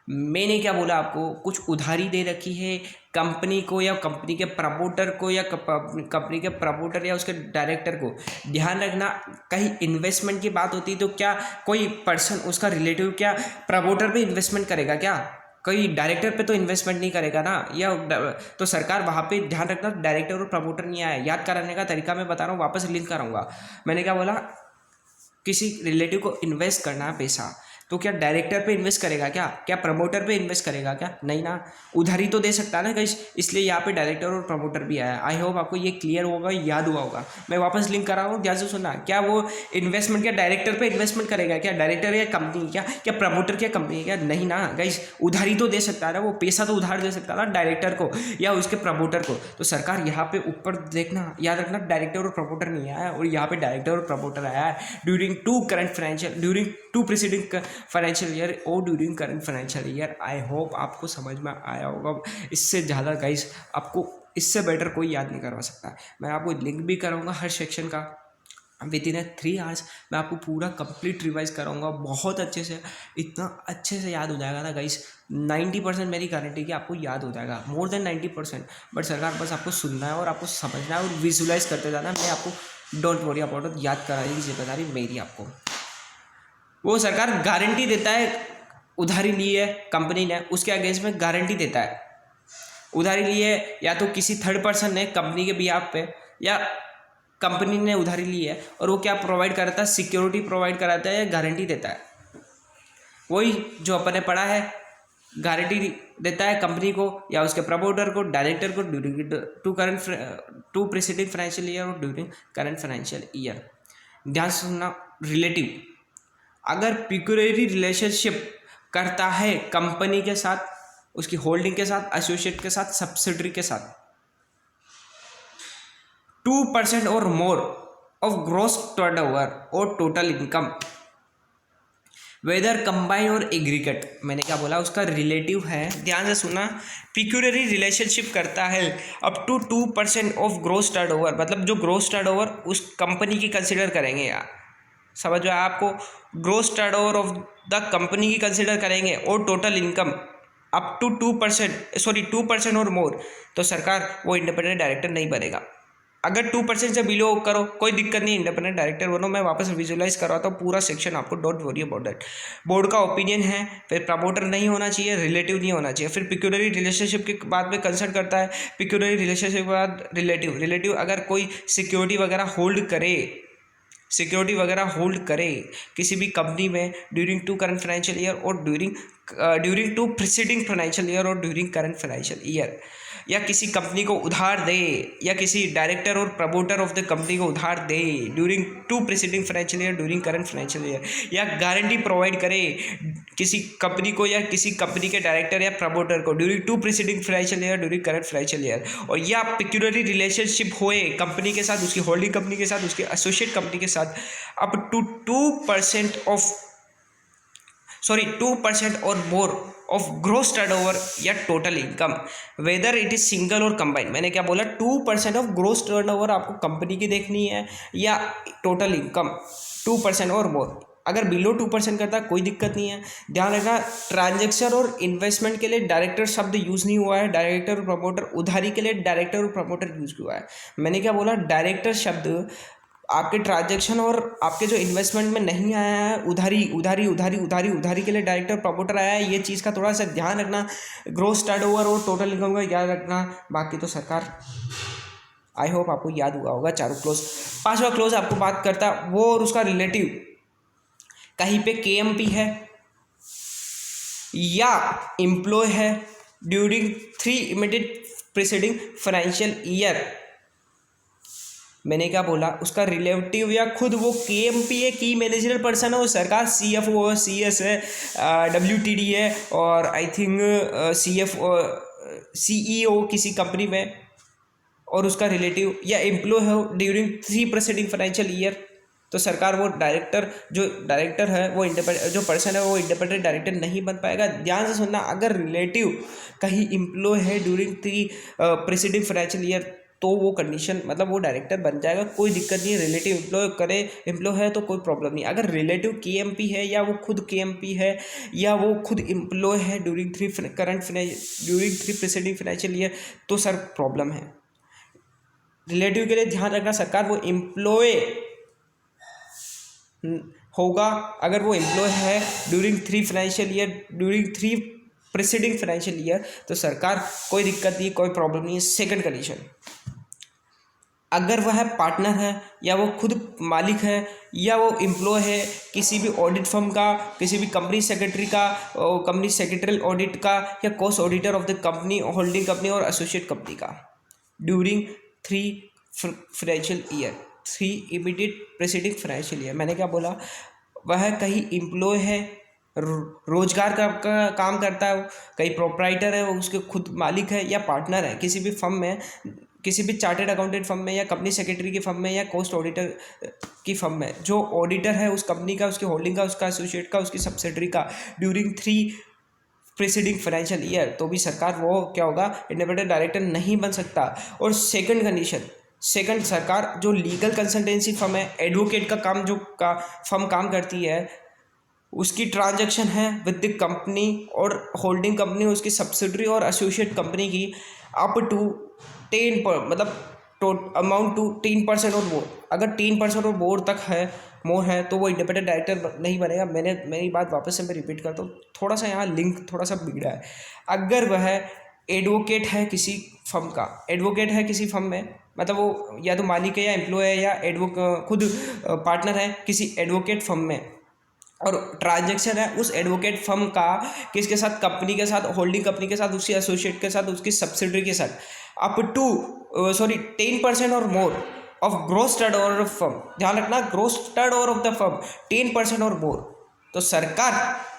मैंने क्या बोला, आपको कुछ उधारी दे रखी है कंपनी को या कंपनी के प्रमोटर को या कंपनी के प्रमोटर या उसके डायरेक्टर को। ध्यान रखना, कहीं इन्वेस्टमेंट की बात होती है तो क्या कोई पर्सन, उसका रिलेटिव क्या प्रमोटर पे इन्वेस्टमेंट करेगा क्या, कोई डायरेक्टर पे तो इन्वेस्टमेंट नहीं करेगा ना, या तो सरकार वहाँ पे ध्यान रखना, डायरेक्टर और प्रमोटर नहीं आया। याद कराने का तरीका मैं बता रहा हूँ, वापस लिंक कराऊंगा। मैंने क्या बोला, किसी रिलेटिव को इन्वेस्ट करना है पैसा, तो क्या डायरेक्टर पे इन्वेस्ट करेगा क्या प्रमोटर पे इन्वेस्ट करेगा क्या, नहीं ना, उधारी तो दे सकता है ना गाइस, इसलिए यहाँ पे डायरेक्टर और प्रमोटर भी आया। आई होप आपको ये क्लियर होगा, याद हुआ होगा। मैं वापस लिंक कर रहा हूँ, ध्यान से सुनना, क्या वो इन्वेस्टमेंट क्या डायरेक्टर पे इन्वेस्टमेंट करेगा क्या, डायरेक्टर या कंपनी, क्या प्रमोटर क्या कंपनी, क्या नहीं ना गाइस, उधारी तो दे सकता है ना, वो पैसा तो उधार दे सकता है ना डायरेक्टर को या उसके प्रमोटर को। तो सरकार यहाँ पे ऊपर देखना, याद रखना, डायरेक्टर और प्रमोटर नहीं आया, और यहाँ पे डायरेक्टर और प्रमोटर आया है during two current financial, during two preceding financial year और during current financial year. I hope आपको समझ में आया होगा। इससे ज़्यादा गाइस आपको इससे बेटर कोई याद नहीं करवा सकता। मैं आपको लिंक भी कराऊंगा हर सेक्शन का, विद इन 3 आवर्स मैं आपको पूरा कंप्लीट रिवाइज कराऊंगा बहुत अच्छे से, इतना अच्छे से याद हो जाएगा ना गाइस, 90% मेरी गारंटी कि आपको याद हो जाएगा, मोर देन 90%। बट सरकार बस आपको सुनना है और आपको समझना है और विजुलाइज करते जाना। मैं आपको डोंट वरी अबाउट इट, याद कराने की जिम्मेदारी मेरी आपको। वो सरकार गारंटी देता है, उधारी ली है कंपनी ने, उसके अगेंस्ट में गारंटी देता है। उधारी ली है या तो किसी थर्ड पर्सन ने कंपनी के बिहाफ पे, या कंपनी ने उधारी ली है, और वो क्या प्रोवाइड कराता है, सिक्योरिटी प्रोवाइड कराता है या गारंटी देता है। वही जो अपन ने पढ़ा है, गारंटी देता है कंपनी को या उसके प्रमोटर को, डायरेक्टर को during two preceding financial year और ड्यूरिंग करंट फाइनेंशियल ईयर। ध्यान से सुनना, रिलेटिव अगर पिक्यूरियरी रिलेशनशिप करता है कंपनी के साथ, उसकी होल्डिंग के साथ, एसोसिएट के साथ, सब्सिडरी के साथ, 2% और मोर ऑफ ग्रॉस टर्नओवर और टोटल इनकम, वेदर कंबाइन और एग्रीगेट, मैंने क्या बोला, उसका रिलेटिव है, ध्यान से सुना, पिक्यूरियरी रिलेशनशिप करता है up to 2% of gross turnover, मतलब जो ग्रॉस टर्नओवर उस कंपनी की कंसिडर करेंगे, यार समझ में आपको, gross turnover of the company की कंसिडर करेंगे और टोटल इनकम अप टू 2% और मोर, तो सरकार वो इंडिपेंडेंट डायरेक्टर नहीं बनेगा। अगर 2% से बिलो करो कोई दिक्कत नहीं, इंडिपेंडेंट डायरेक्टर बनो। मैं वापस विजुलाइज करवाता हूँ पूरा सेक्शन आपको, don't worry about that. Board का ओपिनियन है, फिर प्रमोटर नहीं होना चाहिए, रिलेटिव नहीं होना चाहिए, फिर पिक्यूरियरी रिलेशनशिप के बाद में कंसर्न करता है, पिक्यूरियरी रिलेशनशिप के बाद रिलेटिव अगर कोई सिक्योरिटी वगैरह होल्ड करे किसी भी कंपनी में during two current financial year और during two preceding financial year और ड्यूरिंग करंट फाइनेंशियल ईयर, या किसी कंपनी को उधार दे या किसी डायरेक्टर और प्रमोटर ऑफ द कंपनी को उधार दे during 2 preceding financial year during current financial year, या गारंटी प्रोवाइड करे किसी कंपनी को या किसी कंपनी के डायरेक्टर या प्रमोटर को during 2 preceding financial year during current financial year, और या पेक्यूलियरी रिलेशनशिप होए कंपनी के साथ, उसकी होल्डिंग कंपनी के साथ, उसके एसोसिएट कंपनी के साथ अप टू 2% और मोर ऑफ ग्रोस टर्नओवर या total income, whether it is single और कंबाइंड। मैंने क्या बोला, 2% ऑफ ग्रोस टर्नओवर आपको कंपनी की देखनी है या टोटल इनकम 2% और मोर। अगर बिलो 2% करता कोई दिक्कत नहीं है। ध्यान रखना, ट्रांजैक्शन और इन्वेस्टमेंट के लिए डायरेक्टर शब्द यूज़ नहीं हुआ है, डायरेक्टर और प्रमोटर। उधारी के लिए डायरेक्टर और प्रमोटर यूज हुआ है। मैंने क्या बोला, डायरेक्टर शब्द आपके ट्रांजैक्शन और आपके जो इन्वेस्टमेंट में नहीं आया है, उधारी के लिए डायरेक्टर प्रमोटर आया है। ये चीज़ का थोड़ा सा ध्यान रखना। ग्रोस टर्नओवर और टोटल इनकम का याद रखना। बाकी तो सरकार आई होप आपको याद हुआ होगा चारों क्लोज। 5वां क्लोज आपको बात करता वो और उसका रिलेटिव, कहीं पे KMP है या एम्प्लॉय है during 3 immediate preceding financial year. मैंने क्या बोला, उसका रिलेटिव या खुद वो KMP है, की मैनेजरल पर्सन है, वो सरकार CFO है, CS है, WTD है, और आई थिंक CEO किसी कंपनी में, और उसका रिलेटिव या एम्प्लॉय है ड्यूरिंग 3 प्रीसीडिंग फाइनेंशियल ईयर। तो सरकार वो जो डायरेक्टर है वो जो पर्सन है वो इंडिपेंडेंट डायरेक्टर नहीं बन पाएगा। ध्यान से सुनना, अगर रिलेटिव कहीं एम्प्लॉय है ड्यूरिंग 3 प्रीसीडिंग फाइनेंशियल ईयर तो वो कंडीशन मतलब वो डायरेक्टर बन जाएगा, कोई दिक्कत नहीं है। रिलेटिव एम्प्लॉय है तो कोई प्रॉब्लम नहीं। अगर रिलेटिव KMP है या वो खुद KMP है या वो खुद एम्प्लॉय है ड्यूरिंग 3 प्रीसीडिंग फाइनेंशियल ईयर तो सर प्रॉब्लम है। रिलेटिव के लिए ध्यान रखना, सरकार वो एम्प्लॉय होगा अगर वो एम्प्लॉय है ड्यूरिंग 3 प्रीसीडिंग फाइनेंशियल ईयर तो सरकार कोई दिक्कत नहीं, कोई प्रॉब्लम नहीं है। सेकंड कंडीशन, अगर वह पार्टनर है या वो खुद मालिक है या वो एम्प्लॉय है किसी भी ऑडिट फर्म का, किसी भी कंपनी सेक्रेटरी का, कंपनी सेक्रेटरियल ऑडिट का, या cost auditor of the company, holding company और एसोसिएट कंपनी का during 3 financial year, 3 immediate preceding financial year. मैंने क्या बोला, वह कहीं एम्प्लॉय है, रोजगार का काम करता है, कहीं प्रोप्राइटर है, वो उसके खुद मालिक है, या पार्टनर है किसी भी फर्म में, किसी भी चार्टेड अकाउंटेंट फर्म में, या कंपनी सेक्रेटरी की फर्म में, या कॉस्ट ऑडिटर की फर्म में। जो ऑडिटर है उस कंपनी का, उसकी होल्डिंग का, उसका एसोसिएट का, उसकी सब्सिडरी का ड्यूरिंग 3 प्रीसीडिंग फाइनेंशियल ईयर तो भी सरकार वो क्या होगा, इंडिपेंडेंट डायरेक्टर नहीं बन सकता। और सेकंड कंडीशन, सरकार जो लीगल कंसल्टेंसी फर्म है, एडवोकेट का काम फर्म काम करती है, उसकी ट्रांजैक्शन है विद द कंपनी और होल्डिंग कंपनी, उसकी सब्सिडरी और एसोसिएट कंपनी की अप टू 10 मतलब अमाउंट टू 10% और मोर। अगर 10% और मोर है तो वो इंडिपेंडेंट डायरेक्टर नहीं बनेगा। मेरी बात वापस से मैं रिपीट करता हूँ, थोड़ा सा यहाँ लिंक थोड़ा सा बिगड़ा है। अगर वह एडवोकेट है किसी फर्म में, मतलब वो या तो मालिक है या एम्प्लॉय है या खुद पार्टनर है किसी एडवोकेट फर्म में, और ट्रांजैक्शन है उस एडवोकेट फर्म का किसके साथ, कंपनी के साथ, होल्डिंग कंपनी के साथ, उसकी एसोसिएट के साथ, उसकी सब्सिडरी के साथ, अप टू 10% और more of gross turnover of firm. ध्यान रखना, gross turnover of the firm 10% और मोर तो सरकार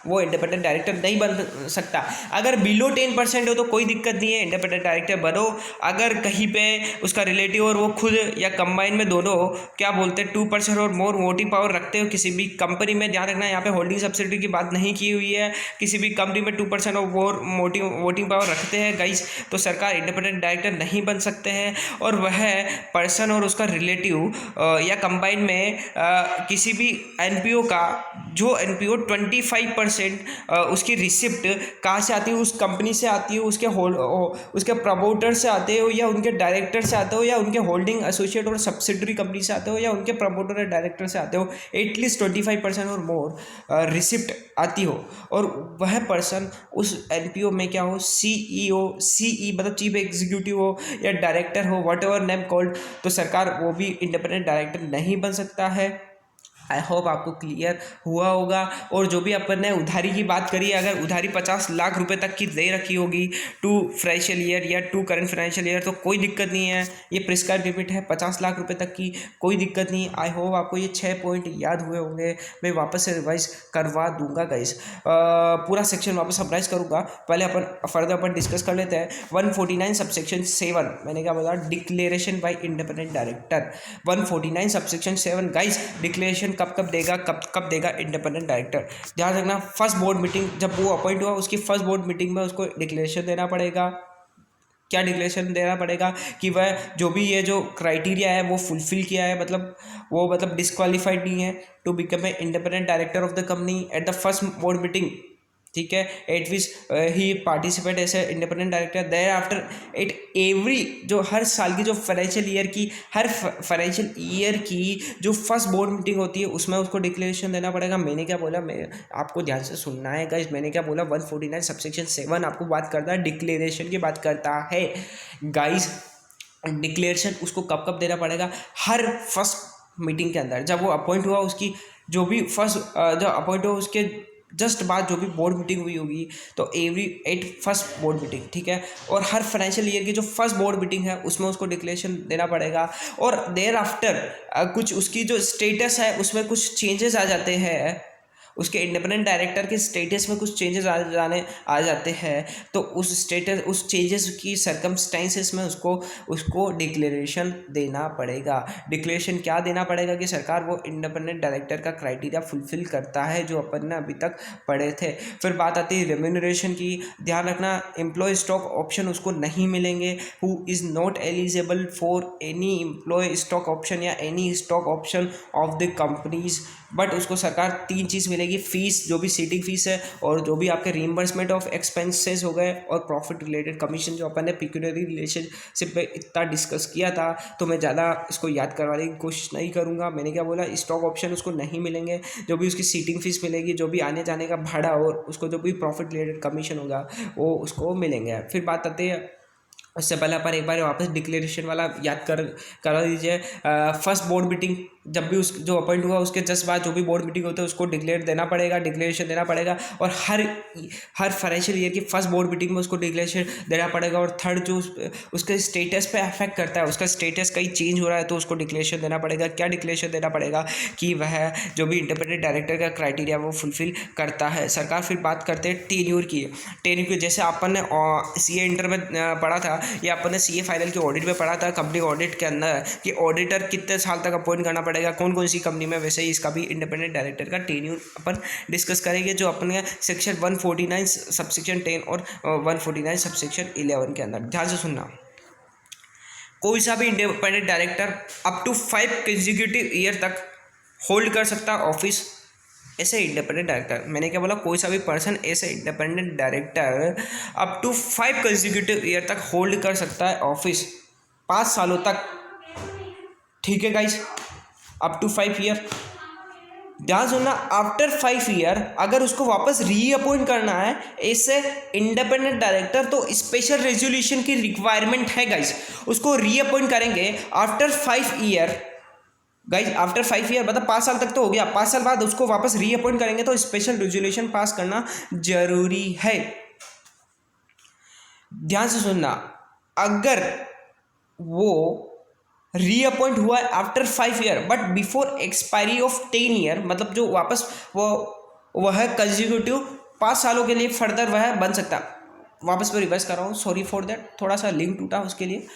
वो इंडिपेंडेंट डायरेक्टर नहीं बन सकता। अगर बिलो 10% हो तो कोई दिक्कत नहीं है, इंडिपेंडेंट डायरेक्टर बनो। अगर कहीं पे उसका रिलेटिव और वो खुद या कंबाइन में दोनों क्या बोलते हैं 2% और मोर वोटिंग पावर रखते हो किसी भी कंपनी में, ध्यान रखना यहाँ पे होल्डिंग सब्सिडी की बात नहीं की हुई है, किसी भी कंपनी में 2% और मोर वोटिंग पावर रखते हैं गाइस तो सरकार इंडिपेंडेंट डायरेक्टर नहीं बन सकते हैं। और वह पर्सन और उसका रिलेटिव या कंबाइन में किसी भी NPO का, जो NPO 25% उसकी रिसिप्ट कहाँ से आती है, उस कंपनी से आती है, उसके प्रमोटर से आते हो या उनके डायरेक्टर से आते हो या उनके होल्डिंग एसोसिएट और सब्सिडरी कंपनी से आते हो या उनके प्रमोटर और डायरेक्टर से आते हो, एटलीस्ट 25% और मोर रिसिप्ट आती हो, और वह पर्सन उस NPO में क्या हो, CE मतलब चीफ एग्जीक्यूटिव हो या डायरेक्टर हो, वट एवर नेम कॉल्ड, तो सरकार वो भी इंडिपेंडेंट डायरेक्टर नहीं बन सकता है। आई होप आपको क्लियर हुआ होगा। और जो भी अपन ने उधारी की बात करी, अगर उधारी 50 लाख रुपए तक की दे रखी होगी टू फाइनेंशियल ईयर या टू करंट फाइनेंशियल ईयर तो कोई दिक्कत नहीं है, ये प्रिस्क्राइब लिमिट है 50 लाख रुपए तक की, कोई दिक्कत नहीं। आई होप आपको ये 6 पॉइंट याद हुए होंगे, मैं वापस से रिवाइज करवा दूंगा गाइस, पूरा सेक्शन वापस समराइज करूंगा। पहले अपन फर्दर अपन डिस्कस कर लेते हैं 149 सबसेक्शन 7, मैंने क्या बोला, declaration bye independent director. 149 subsection 7 guys, declaration कब कब देगा, कब देगा इंडिपेंडेंट डायरेक्टर। ध्यान रखना, फर्स्ट बोर्ड मीटिंग जब वो अपॉइंट हुआ उसकी फर्स्ट बोर्ड मीटिंग में उसको डिक्लेरेशन देना पड़ेगा। क्या डिक्लेरेशन देना पड़ेगा कि वह जो भी ये जो क्राइटेरिया है वो फुलफिल किया है, मतलब डिस्क्वालीफाइड नहीं है to become a independent director of the company at the first board meeting. ठीक है, at which he participate as a independent director. Thereafter at every, जो हर साल की जो फाइनेंशियल ईयर की जो फर्स्ट बोर्ड मीटिंग होती है उसमें उसको डिक्लेरेशन देना पड़ेगा। मैंने क्या बोला, मैं आपको ध्यान से सुनना है गाइस, मैंने क्या बोला, 149 सबसेक्शन 7 आपको बात करता है, डिक्लेरेशन की बात करता है गाइस। डिक्लेरेशन उसको कब कब देना पड़ेगा, हर फर्स्ट मीटिंग के अंदर। जब वो अपॉइंट हुआ उसकी जो भी जो अपॉइंट हुआ उसके जस्ट बाद जो भी बोर्ड मीटिंग हुई होगी तो every at first board meeting, ठीक है, और हर फाइनेंशियल ईयर की जो फर्स्ट बोर्ड मीटिंग है उसमें उसको डिक्लेरेशन देना पड़ेगा। और देयर आफ्टर कुछ उसकी जो स्टेटस है उसमें कुछ चेंजेस आ जाते हैं, उसके इंडिपेंडेंट डायरेक्टर के स्टेटस में कुछ चेंजेस आ जाते हैं, तो उस चेंजेस की सर्कमस्टेंसेस में उसको डिक्लेरेशन देना पड़ेगा। डिक्लेरेशन क्या देना पड़ेगा कि सरकार वो इंडिपेंडेंट डायरेक्टर का क्राइटेरिया फुलफिल करता है जो अपन ने अभी तक पढ़े थे। फिर बात आती है रेम्यूनरेशन की। ध्यान रखना, एम्प्लॉय स्टॉक ऑप्शन उसको नहीं मिलेंगे, who is not eligible for any employ stock option या any stock option of the companies. But उसको सरकार 3 चीज़ मिलेगी, फीस, जो भी सीटिंग फीस है, और जो भी आपके रीइंबर्समेंट ऑफ एक्सपेंसेस हो गए, और प्रॉफिट रिलेटेड कमीशन जो अपन ने पिक्यूनरी रिलेशनशिप में इतना डिस्कस किया था, तो मैं ज़्यादा इसको याद करवाने की कोशिश नहीं करूँगा। मैंने क्या बोला, स्टॉक ऑप्शन उसको नहीं मिलेंगे, जो भी उसकी सीटिंग फीस मिलेगी, जो भी आने जाने का भाड़ा और उसको जो भी प्रॉफिट रिलेटेड कमीशन होगा वो उसको मिलेंगे। फिर बात आती है, उससे पहले अपन एक बार वापस डिक्लेरेशन वाला याद करा दीजिए। फर्स्ट बोर्ड मीटिंग जब भी उस जो अपॉइंट हुआ उसके जस्ट बाद जो भी बोर्ड मीटिंग होती है उसको डिक्लेरेशन देना पड़ेगा, और हर फाइनेंशियल ईयर की फर्स्ट बोर्ड मीटिंग में उसको डिक्लेरेशन देना पड़ेगा। और थर्ड जो उसके स्टेटस पे अफेक्ट करता है, उसका स्टेटस कहीं चेंज हो रहा है तो उसको डिक्लेरेशन देना पड़ेगा। क्या डिक्लेरेशन देना पड़ेगा कि वह जो भी इंडिपेंडेंट डायरेक्टर का क्राइटेरिया वो फुलफिल करता है। सरकार फिर बात करते हैं टेन्योर की। जैसे अपन ने CA इंटर में पढ़ा था, या अपन ने CA फाइनल के ऑडिट में पढ़ा था, कंपनी ऑडिट के अंदर, कि ऑडिटर कितने साल तक अपॉइंट करना पड़ेगा कौन कौन सी कंपनी में। वैसे ही इसका भी इंडिपेंडेंट डायरेक्टर का टेन्योर अपन डिस्कस करेंगे, जो अपने सेक्शन 149 सबसेक्शन 10 और 149 सबसेक्शन 11 के अंदर। ध्यान से सुनना, कोई सा भी independent director up to 5 consecutive year तक होल्ड कर सकता है ऑफिस ऐसे इंडिपेंडेंट डायरेक्टर। मैंने क्या बोला, कोई सा भी पर्सन ऐसे independent director up to 5 consecutive year तक होल्ड कर सकता है ऑफिस 5 सालों तक। ठीक है गाइस, अप टू 5 ईयर। ध्यान सुनना, आफ्टर 5 ईयर अगर उसको वापस रीअपॉइंट करना है ऐसे इंडिपेंडेंट डायरेक्टर तो स्पेशल रेजोल्यूशन की रिक्वायरमेंट है गाइस। उसको रीअपॉइंट करेंगे after 5 year guys, after 5 year मतलब 5 साल तक तो हो गया, 5 साल बाद उसको वापस रीअपॉइंट करेंगे तो स्पेशल रेजोल्यूशन पास करना जरूरी है। ध्यान से सुनना, अगर वो रीअपॉइंट हुआ है after 5 year but before expiry of 10 year, मतलब जो वापस वह कंसेक्यूटिव 5 सालों के लिए फर्दर वह बन सकता। वापस मैं रिवर्स कर रहा हूँ, सॉरी फॉर दैट, थोड़ा सा लिंक टूटा उसके लिए।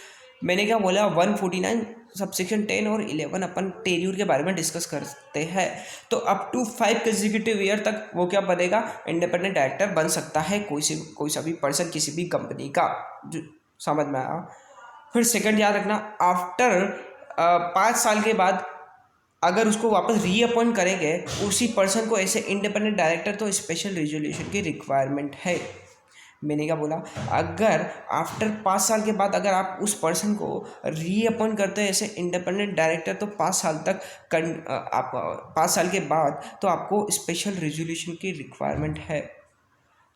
मैंने क्या बोला, 149 सबसेक्शन 10 और 11 अपन टेन्योर के बारे में डिस्कस करते हैं। तो अप टू 5 कंसेक्यूटिव ईयर तक वो क्या बनेगा, इंडिपेंडेंट डायरेक्टर बन सकता है कोई सा भी पर्सन किसी भी कंपनी का। जो समझ में आया। फिर सेकंड याद रखना, आफ्टर 5 साल के बाद अगर उसको वापस रीअपॉइंट करेंगे उसी पर्सन को ऐसे इंडिपेंडेंट डायरेक्टर तो स्पेशल रेजोल्यूशन की रिक्वायरमेंट है। मैंने क्या बोला, अगर आफ्टर 5 साल के बाद अगर आप उस पर्सन को रीअपॉइंट करते हैं ऐसे इंडिपेंडेंट डायरेक्टर तो 5 साल तक आप 5 साल के बाद तो आपको स्पेशल रेजोल्यूशन की रिक्वायरमेंट है।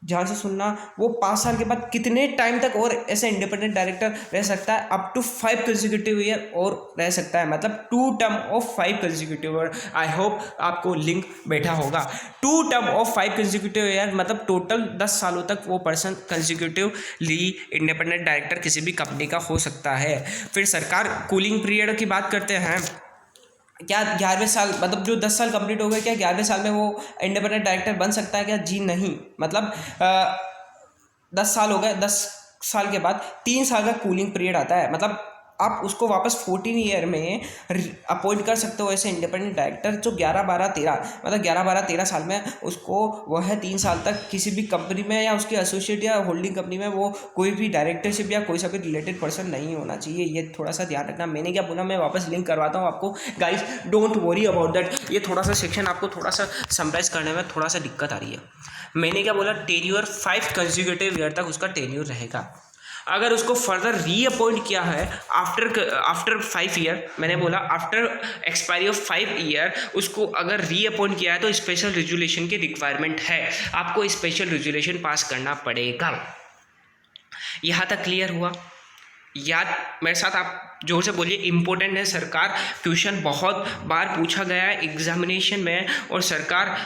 ध्यान से सुनना, वो 5 साल के बाद कितने टाइम तक और ऐसे इंडिपेंडेंट डायरेक्टर रह सकता है, अप टू 5 कंसेक्यूटिव ईयर और रह सकता है, मतलब 2 term of 5 consecutive year. I hope आपको लिंक बैठा होगा। 2 टर्म ऑफ 5 कंसेक्यूटिव ईयर मतलब टोटल 10 सालों तक वो पर्सन कंसेक्यूटिवली इंडिपेंडेंट डायरेक्टर किसी भी कंपनी का हो सकता है। फिर सरकार कूलिंग पीरियड की बात करते हैं, क्या 11वें साल मतलब जो 10 साल कंप्लीट हो गए, क्या 11वें साल में वो इंडिपेंडेंट डायरेक्टर बन सकता है क्या? जी नहीं, मतलब 10 साल हो गए, 10 साल के बाद 3 साल का कूलिंग पीरियड आता है, मतलब आप उसको वापस 14 ईयर में अपॉइंट कर सकते हो ऐसे इंडिपेंडेंट डायरेक्टर जो 11, 12, 13 मतलब 11, 12, 13 साल में उसको वह 3 साल तक किसी भी कंपनी में या उसकी एसोसिएट या होल्डिंग कंपनी में वो कोई भी डायरेक्टरशिप या कोई सा भी रिलेटेड पर्सन नहीं होना चाहिए। ये थोड़ा सा ध्यान रखना। मैंने क्या बोला, मैं वापस लिंक करवाता हूँ आपको guys, don't worry about that. ये थोड़ा सा सेक्शन आपको थोड़ा सा समराइज करने में थोड़ा सा दिक्कत आ रही है। मैंने क्या बोला, टेन्योर 5 कंसेक्यूटिव ईयर तक उसका टेन्योर रहेगा। अगर उसको फर्दर रीअपॉइंट किया है आफ्टर 5 ईयर, मैंने बोला आफ्टर एक्सपायरी ऑफ 5 ईयर उसको अगर रीअपॉइंट किया है तो स्पेशल रेजुलेशन की रिक्वायरमेंट है, आपको स्पेशल रेजुलेशन पास करना पड़ेगा। यहाँ तक क्लियर हुआ? याद मेरे साथ आप जोर से बोलिए, इंपॉर्टेंट है। सरकार क्वेश्चन बहुत बार पूछा गया है एग्जामिनेशन में और सरकार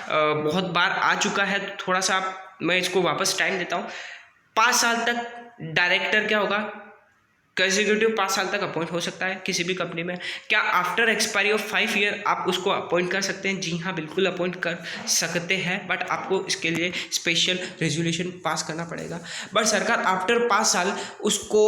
बहुत बार आ चुका है, तो थोड़ा सा मैं इसको वापस टाइम देता हूँ। 5 साल तक डायरेक्टर क्या होगा, कंसेक्यूटिव 5 साल तक अपॉइंट हो सकता है किसी भी कंपनी में। क्या आफ्टर एक्सपायरी ऑफ 5 ईयर आप उसको अपॉइंट कर सकते हैं? जी हाँ, बिल्कुल अपॉइंट कर सकते हैं, बट आपको इसके लिए स्पेशल रेजुलेशन पास करना पड़ेगा। बट सरकार आफ्टर 5 साल उसको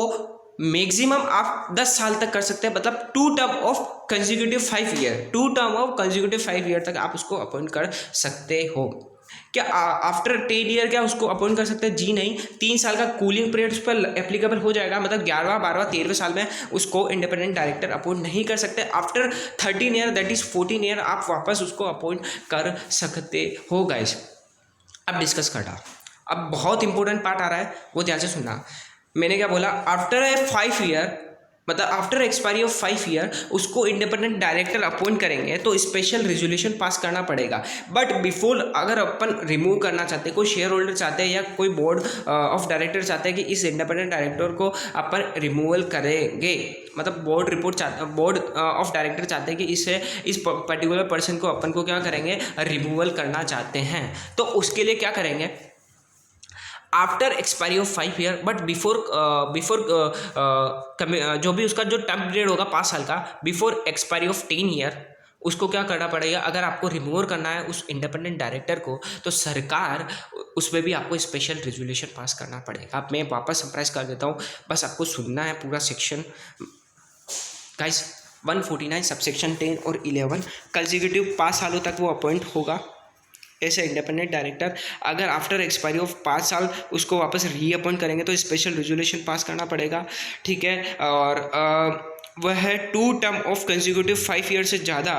मैक्सिमम आप 10 साल तक कर सकते हैं, मतलब 2 term of consecutive 5 year, 2 term of consecutive 5 year तक आप उसको अपॉइंट कर सकते हो। क्या आफ्टर 10 ईयर क्या उसको अपॉइंट कर सकते हैं? जी नहीं, 3 साल का कूलिंग पीरियड उस पर एप्लीकेबल हो जाएगा, मतलब 11वां, 12वां, 13वें साल में उसको इंडिपेंडेंट डायरेक्टर अपॉइंट नहीं कर सकते। After 13 year that is 14 year आप वापस उसको अपॉइंट कर सकते हो गाइस। अब डिस्कस करना, अब बहुत इंपॉर्टेंट पार्ट आ रहा है, वो ध्यान से सुनना। मैंने क्या बोला, आफ्टर 5 ईयर मतलब आफ्टर एक्सपायरी ऑफ 5 ईयर उसको इंडिपेंडेंट डायरेक्टर अपॉइंट करेंगे तो स्पेशल रेजुलेशन पास करना पड़ेगा। बट बिफोर अगर अपन रिमूव करना चाहते हैं, कोई शेयर होल्डर चाहते हैं या कोई बोर्ड ऑफ डायरेक्टर चाहते हैं कि इस इंडिपेंडेंट डायरेक्टर को अपन रिमूवल करेंगे, मतलब बोर्ड ऑफ डायरेक्टर चाहते हैं कि इस पर्टिकुलर पर्सन को अपन को क्या करेंगे, रिमूवल करना चाहते हैं, तो उसके लिए क्या करेंगे, after expiry of 5 year but before जो भी उसका जो टर्म पीरियड होगा 5 साल का, बिफोर एक्सपायरी ऑफ 10 ईयर उसको क्या करना पड़ेगा, अगर आपको रिमूव करना है उस इंडिपेंडेंट डायरेक्टर को तो सरकार उसमें भी आपको स्पेशल रेजुलेशन पास करना पड़ेगा। अब मैं वापस समराइज कर देता हूँ, बस आपको सुनना है पूरा सेक्शन गाइस। 149 सबसेक्शन 10 और 11 कंसेक्यूटिव 5 सालों तक वो अपॉइंट होगा ऐसे इंडिपेंडेंट डायरेक्टर। अगर आफ्टर एक्सपायरी ऑफ 5 साल उसको वापस रीअपॉइंट करेंगे तो स्पेशल रेजुलेशन पास करना पड़ेगा, ठीक है। और वह है 2 टर्म ऑफ कंसेक्यूटिव 5 ईयर से ज़्यादा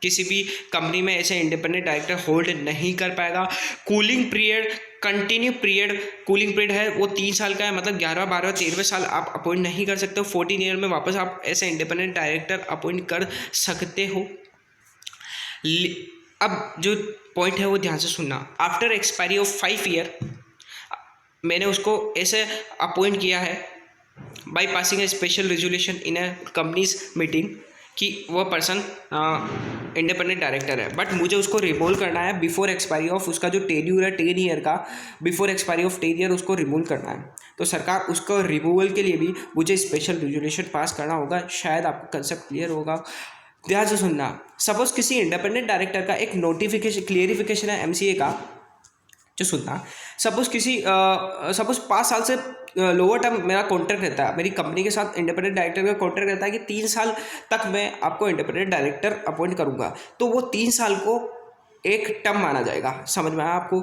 किसी भी कंपनी में ऐसे इंडिपेंडेंट डायरेक्टर होल्ड नहीं कर पाएगा। Cooling period continue period cooling period है वो 3 साल का है, मतलब 11, 12, 13वें साल आप अपॉइंट नहीं कर सकते हो। 14 ईयर में वापस आप ऐसे इंडिपेंडेंट डायरेक्टर अपॉइंट कर सकते हो। अब जो पॉइंट है वो ध्यान से सुनना, आफ्टर एक्सपायरी ऑफ 5 ईयर मैंने उसको ऐसे अपॉइंट किया है by passing A special resolution in A companies meeting कि वह पर्सन इंडिपेंडेंट डायरेक्टर है, बट मुझे उसको रिमूव करना है बिफोर एक्सपायरी ऑफ उसका जो टेन्यूर है 10 ईयर का, बिफोर एक्सपायरी ऑफ 10 ईयर उसको रिमूव करना है। तो सरकार उसको रिमूवल के लिए भी मुझे स्पेशल रेजुलेशन पास करना होगा। शायद आपको कंसेप्ट क्लियर होगा, ध्यान से सुनना। सपोज किसी इंडिपेंडेंट डायरेक्टर का एक नोटिफिकेशन क्लियरिफिकेशन है एमसीए का, जो सुनना, सपोज 5 साल से लोअर टर्म मेरा कॉन्ट्रैक्ट रहता है, मेरी कंपनी के साथ इंडिपेंडेंट डायरेक्टर का कॉन्ट्रैक्ट रहता है कि 3 साल तक मैं आपको इंडिपेंडेंट डायरेक्टर अपॉइंट करूंगा, तो वो 3 साल को एक टर्म माना जाएगा। समझ में आया आपको?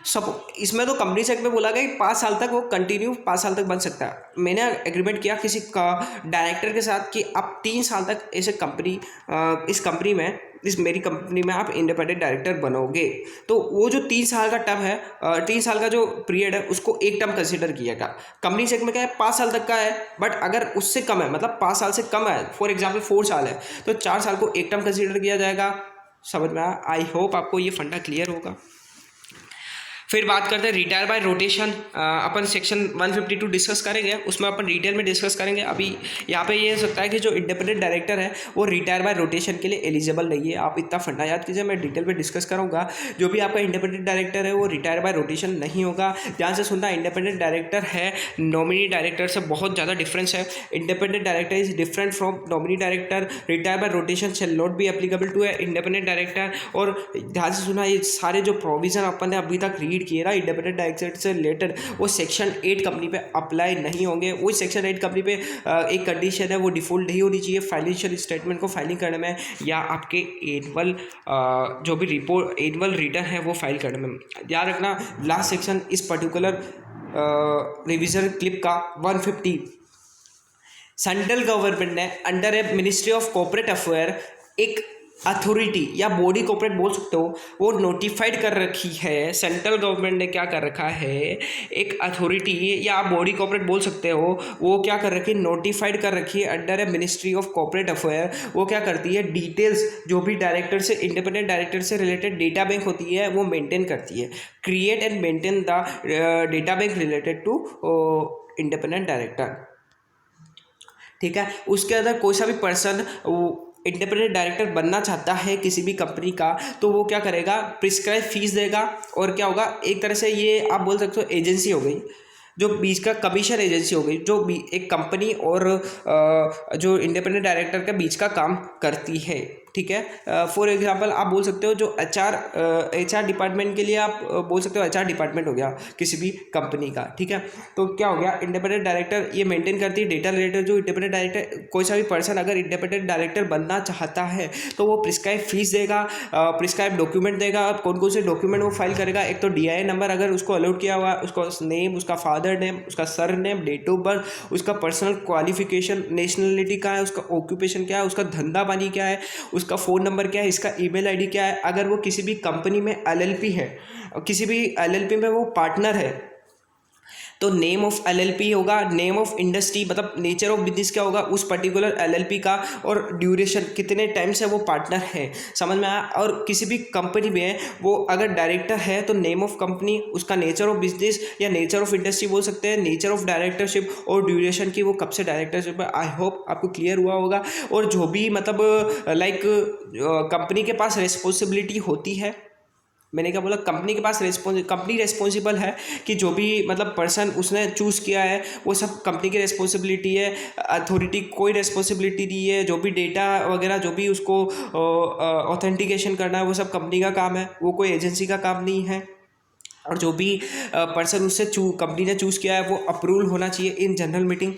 सब इसमें तो कंपनी सेक्ट में बोला गया कि 5 साल तक वो कंटिन्यू 5 साल तक बन सकता है। मैंने एग्रीमेंट किया किसी का डायरेक्टर के साथ कि आप 3 साल तक ऐसे इस मेरी कंपनी में आप इंडिपेंडेंट डायरेक्टर बनोगे, तो वो जो 3 साल का टर्म है, 3 साल का जो पीरियड है उसको एक टर्म कंसिडर किएगा। कंपनी सेक्ट में क्या है 5 साल तक का है, बट अगर उससे कम है मतलब 5 साल से कम है, फॉर एग्जाम्पल 4 साल है, तो 4 साल को एक टर्म कंसिडर किया जाएगा। समझ में आया? आई होप आपको ये फंडा क्लियर होगा। फिर बात करते हैं retire by rotation. Upon section 152 discuss करेंगे, उसमें अपन डिटेल में डिस्कस करेंगे। अभी यहाँ पे ये हो सकता है कि जो इंडिपेंडेंट डायरेक्टर है वो रिटायर बाय रोटेशन के लिए एलिजिबल नहीं है। आप इतना फंडा याद कीजिए, मैं डिटेल में डिस्कस करूँगा। जो भी आपका इंडिपेंडेंट डायरेक्टर है वो रिटायर बाय रोटेशन नहीं होगा। ध्यान से सुनना, इंडिपेंडेंट डायरेक्टर है नॉमिनी डायरेक्टर से बहुत ज़्यादा डिफरेंस है। Independent director is different from nominee director. Retire by rotation shall not be applicable to a independent director. और ध्यान से सुना, ये सारे जो प्रोविजन अपन ने अभी तक रीड किए ना इंडिपेंडेंट डायरेक्टर से रिलेटेड, वो सेक्शन 8 कंपनी पे अप्लाई नहीं होंगे। वो सेक्शन 8 कंपनी पे एक कंडीशन है, वो डिफॉल्ट नहीं होनी चाहिए फाइनेंशियल स्टेटमेंट को फाइलिंग करने में, या आपके एनुअल जो भी रिपोर्ट एनुअल रिटर्न है वो फाइल करने में। याद रखना, लास्ट सेक्शन इस पर्टिकुलर रिविजन क्लिप का 150, सेंट्रल गवर्नमेंट ने under a ministry of corporate affair एक अथॉरिटी या बॉडी कॉर्पोरेट बोल सकते हो, वो नोटिफाइड कर रखी है। सेंट्रल गवर्नमेंट ने क्या कर रखा है, एक अथॉरिटी या आप बॉडी कॉर्पोरेट बोल सकते हो, वो क्या कर रखी है, नोटिफाइड कर रखी है under a ministry of corporate affair. वो क्या करती है, डिटेल्स जो भी डायरेक्टर से इंडिपेंडेंट डायरेक्टर से रिलेटेड डेटा बैंक होती है वो मेंटेन करती है। Create and maintain the data bank related to independent director. ठीक है, उसके अंदर कोई सा भी पर्सन इंडिपेंडेंट डायरेक्टर बनना चाहता है किसी भी कंपनी का, तो वो क्या करेगा, प्रिस्क्राइब फीस देगा। और क्या होगा, एक तरह से ये आप बोल सकते हो एजेंसी हो गई, जो बीच का कमीशन एजेंसी हो गई, जो एक कंपनी और जो इंडिपेंडेंट डायरेक्टर के बीच का काम करती है। ठीक है, फॉर एग्जांपल आप बोल सकते हो जो एचआर डिपार्टमेंट के लिए आप बोल सकते हो एचआर डिपार्टमेंट हो गया किसी भी कंपनी का। ठीक है, तो क्या हो गया, इंडिपेंडेंट डायरेक्टर ये मेंटेन करती है डेटा रिलेटेड। जो इंडिपेंडेंट डायरेक्टर, कोई सा भी पर्सन अगर इंडिपेंडेंट डायरेक्टर बनना चाहता है तो वो प्रिस्क्राइब फीस देगा, प्रिस्क्राइब डॉक्यूमेंट देगा। कौन कौन से डॉक्यूमेंट वो फाइल करेगा, एक तो DIN नंबर अगर उसको अलॉट किया हुआ, उसका नेम, उसका फादर नेम, उसका surname, date of birth, उसका पर्सनल क्वालिफिकेशन, नेशनलिटी क्या है, उसका ऑक्यूपेशन क्या है, उसका धंधा पानी क्या है, उसका फ़ोन नंबर क्या है, इसका ईमेल आईडी क्या है। अगर वो किसी भी कंपनी में LLP है, किसी भी LLP में वो पार्टनर है, तो नेम ऑफ LLP होगा, नेम ऑफ इंडस्ट्री मतलब नेचर ऑफ बिजनेस क्या होगा उस पर्टिकुलर LLP का, और ड्यूरेशन कितने टाइम से वो पार्टनर है, समझ में आया। और किसी भी कंपनी में है वो अगर डायरेक्टर है तो नेम ऑफ कंपनी, उसका नेचर ऑफ बिजनेस या नेचर ऑफ इंडस्ट्री बोल सकते हैं, नेचर ऑफ डायरेक्टरशिप और ड्यूरेशन की वो कब से डायरेक्टरशिप है। आई होप आपको क्लियर हुआ होगा। और जो भी मतलब लाइक कंपनी के पास रिस्पॉन्सिबिलिटी होती है, मैंने क्या बोला, कंपनी के पास कंपनी रिस्पॉन्सिबल है कि जो भी मतलब पर्सन उसने चूज़ किया है वो सब कंपनी की रिस्पॉन्सिबिलिटी है। अथॉरिटी कोई रिस्पॉन्सिबिलिटी नहीं है। जो भी डेटा वगैरह जो भी उसको ऑथेंटिकेशन करना है वो सब कंपनी का काम है, वो कोई एजेंसी का काम नहीं है। और जो भी पर्सन उससे कंपनी ने चूज़ किया है वो अप्रूवल होना चाहिए इन जनरल मीटिंग।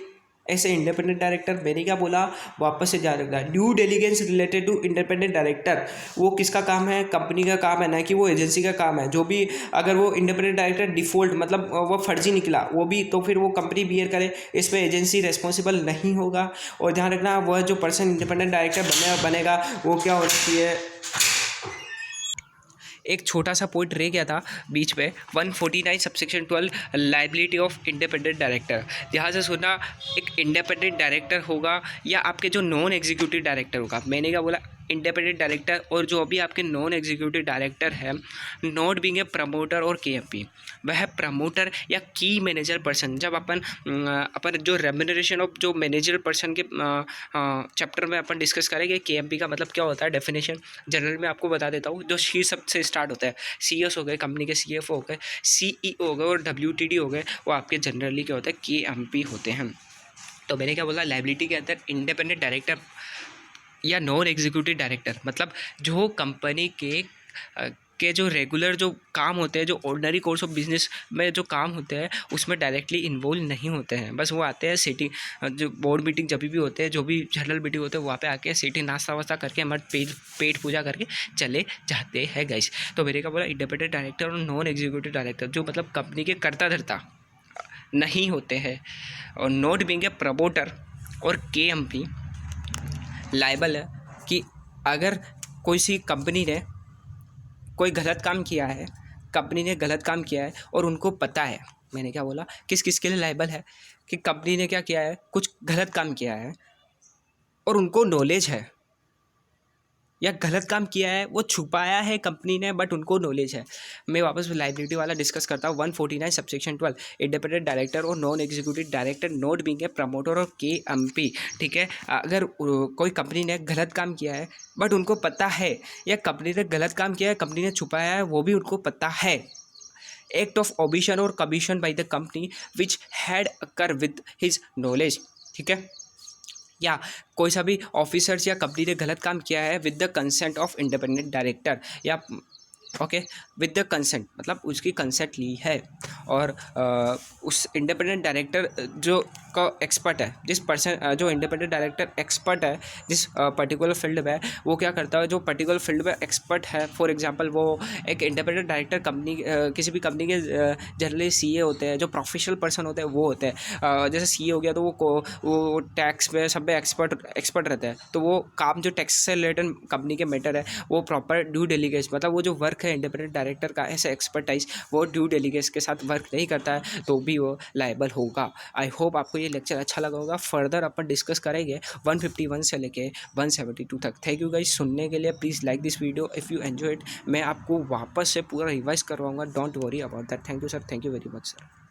ऐसे इंडिपेंडेंट डायरेक्टर, मैंने क्या बोला, वापस से याद रखना, due diligence related to independent director, वो किसका काम है, कंपनी का काम है, ना कि वो एजेंसी का काम है। जो भी अगर वो इंडिपेंडेंट डायरेक्टर डिफॉल्ट मतलब वो फर्जी निकला वो भी, तो फिर वो कंपनी बियर करे, इसमें एजेंसी रिस्पॉन्सिबल नहीं होगा। और ध्यान रखना, वह जो पर्सन इंडिपेंडेंट डायरेक्टर बनेगा वो क्या होना चाहिए। एक छोटा सा पॉइंट रह गया था बीच में, 149 subsection 12 liability of independent director. ध्यान से सुनना, एक इंडिपेंडेंट डायरेक्टर होगा या आपके जो नॉन एग्जीक्यूटिव डायरेक्टर होगा, मैंने क्या बोला, इंडिपेंडेंट डायरेक्टर, और जो अभी आपके नॉन एग्जीक्यूटिव डायरेक्टर है, नॉट बीइंग ए प्रमोटर और KMP, वह प्रमोटर या की मैनेजर पर्सन। जब अपन जो रेम्यूनरेशन ऑफ जो मैनेजर पर्सन के चैप्टर में अपन डिस्कस करेंगे, KMP का मतलब क्या होता है, डेफिनेशन जनरल में आपको बता देता हूँ। जो शी शब्द से स्टार्ट होता है, CS हो गए, कंपनी के CFO हो गए, CEO हो गए और WTD हो गए, वो आपके जनरली क्या होता है, KMP होते हैं। तो मैंने क्या बोला, लाइबिलिटी के अंदर इंडिपेंडेंट डायरेक्टर या नॉन एग्जीक्यूटिव डायरेक्टर मतलब जो कंपनी के जो रेगुलर जो काम होते हैं, जो ऑर्डिनरी कोर्स ऑफ बिजनेस में जो काम होते हैं उसमें डायरेक्टली इन्वॉल्व नहीं होते हैं। बस वो आते हैं सीटिंग, जो बोर्ड मीटिंग जब भी होते हैं, जो भी जनरल मीटिंग होते हैं वहाँ पे आके सीटिंग नाश्ता वास्ता करके हमारे पेट पूजा करके चले जाते हैं गाइस। तो मेरे का बोला इंडिपेंडेंट डायरेक्टर और नॉन एग्जीक्यूटिव डायरेक्टर जो मतलब कंपनी के कर्ता धर्ता नहीं होते हैं, और नॉट बीइंग ए प्रमोटर और KMP लायबल है कि अगर कोई सी कंपनी ने कोई गलत काम किया है, कंपनी ने गलत काम किया है और उनको पता है, मैंने क्या बोला, किस किस के लिए लायबल है कि कंपनी ने क्या किया है, कुछ गलत काम किया है और उनको नॉलेज है, या गलत काम किया है वो छुपाया है कंपनी ने बट उनको नॉलेज है। मैं वापस लाइबिलिटी वाला डिस्कस करता हूँ। 149 सबसेक्शन 12 इंडिपेंडेंट डायरेक्टर और non executive director note being a promoter और KMP। ठीक है, अगर कोई कंपनी ने गलत काम किया है बट उनको पता है, या कंपनी ने गलत काम किया है कंपनी ने छुपाया है वो भी उनको पता है, एक्ट ऑफ ओबिशन और commission by the company which had occur with his knowledge. ठीक है, या कोई सा भी ऑफिसर्स या कंपनी ने गलत काम किया है with the consent of independent director, या ओके विद द कंसेंट मतलब उसकी कंसेंट ली है, और उस इंडिपेंडेंट डायरेक्टर जो का एक्सपर्ट है, जिस पर्सन जो इंडिपेंडेंट डायरेक्टर एक्सपर्ट है जिस पर्टिकुलर फील्ड में, वो क्या करता है, जो पर्टिकुलर फील्ड में एक्सपर्ट है, फॉर एग्जांपल वो एक इंडिपेंडेंट डायरेक्टर कंपनी किसी भी कंपनी के जनरली CA होते हैं, जो प्रोफेशनल पर्सन होते हैं वो होते हैं। जैसे CA हो गया तो वो टैक्स में सब में एक्सपर्ट रहते हैं, तो वो काम जो टैक्स से रिलेटेड कंपनी के मैटर है वो प्रॉपर ड्यू डेलीगेस मतलब वो जो वर्क है इंडिपेंडेंट डायरेक्टर का ऐसे एक्सपर्टाइज वो ड्यू डेलीगेस के साथ वर्क नहीं करता है तो भी वो लायबल होगा। आई होप आपको ये लेक्चर अच्छा लगा होगा। फर्दर अपन डिस्कस करेंगे 151 से लेके 172 तक। थैंक यू गाइस सुनने के लिए। Please like this video if you enjoy it. मैं आपको वापस से पूरा रिवाइज करवाऊंगा, don't worry about that. Thank you sir, thank you very much sir.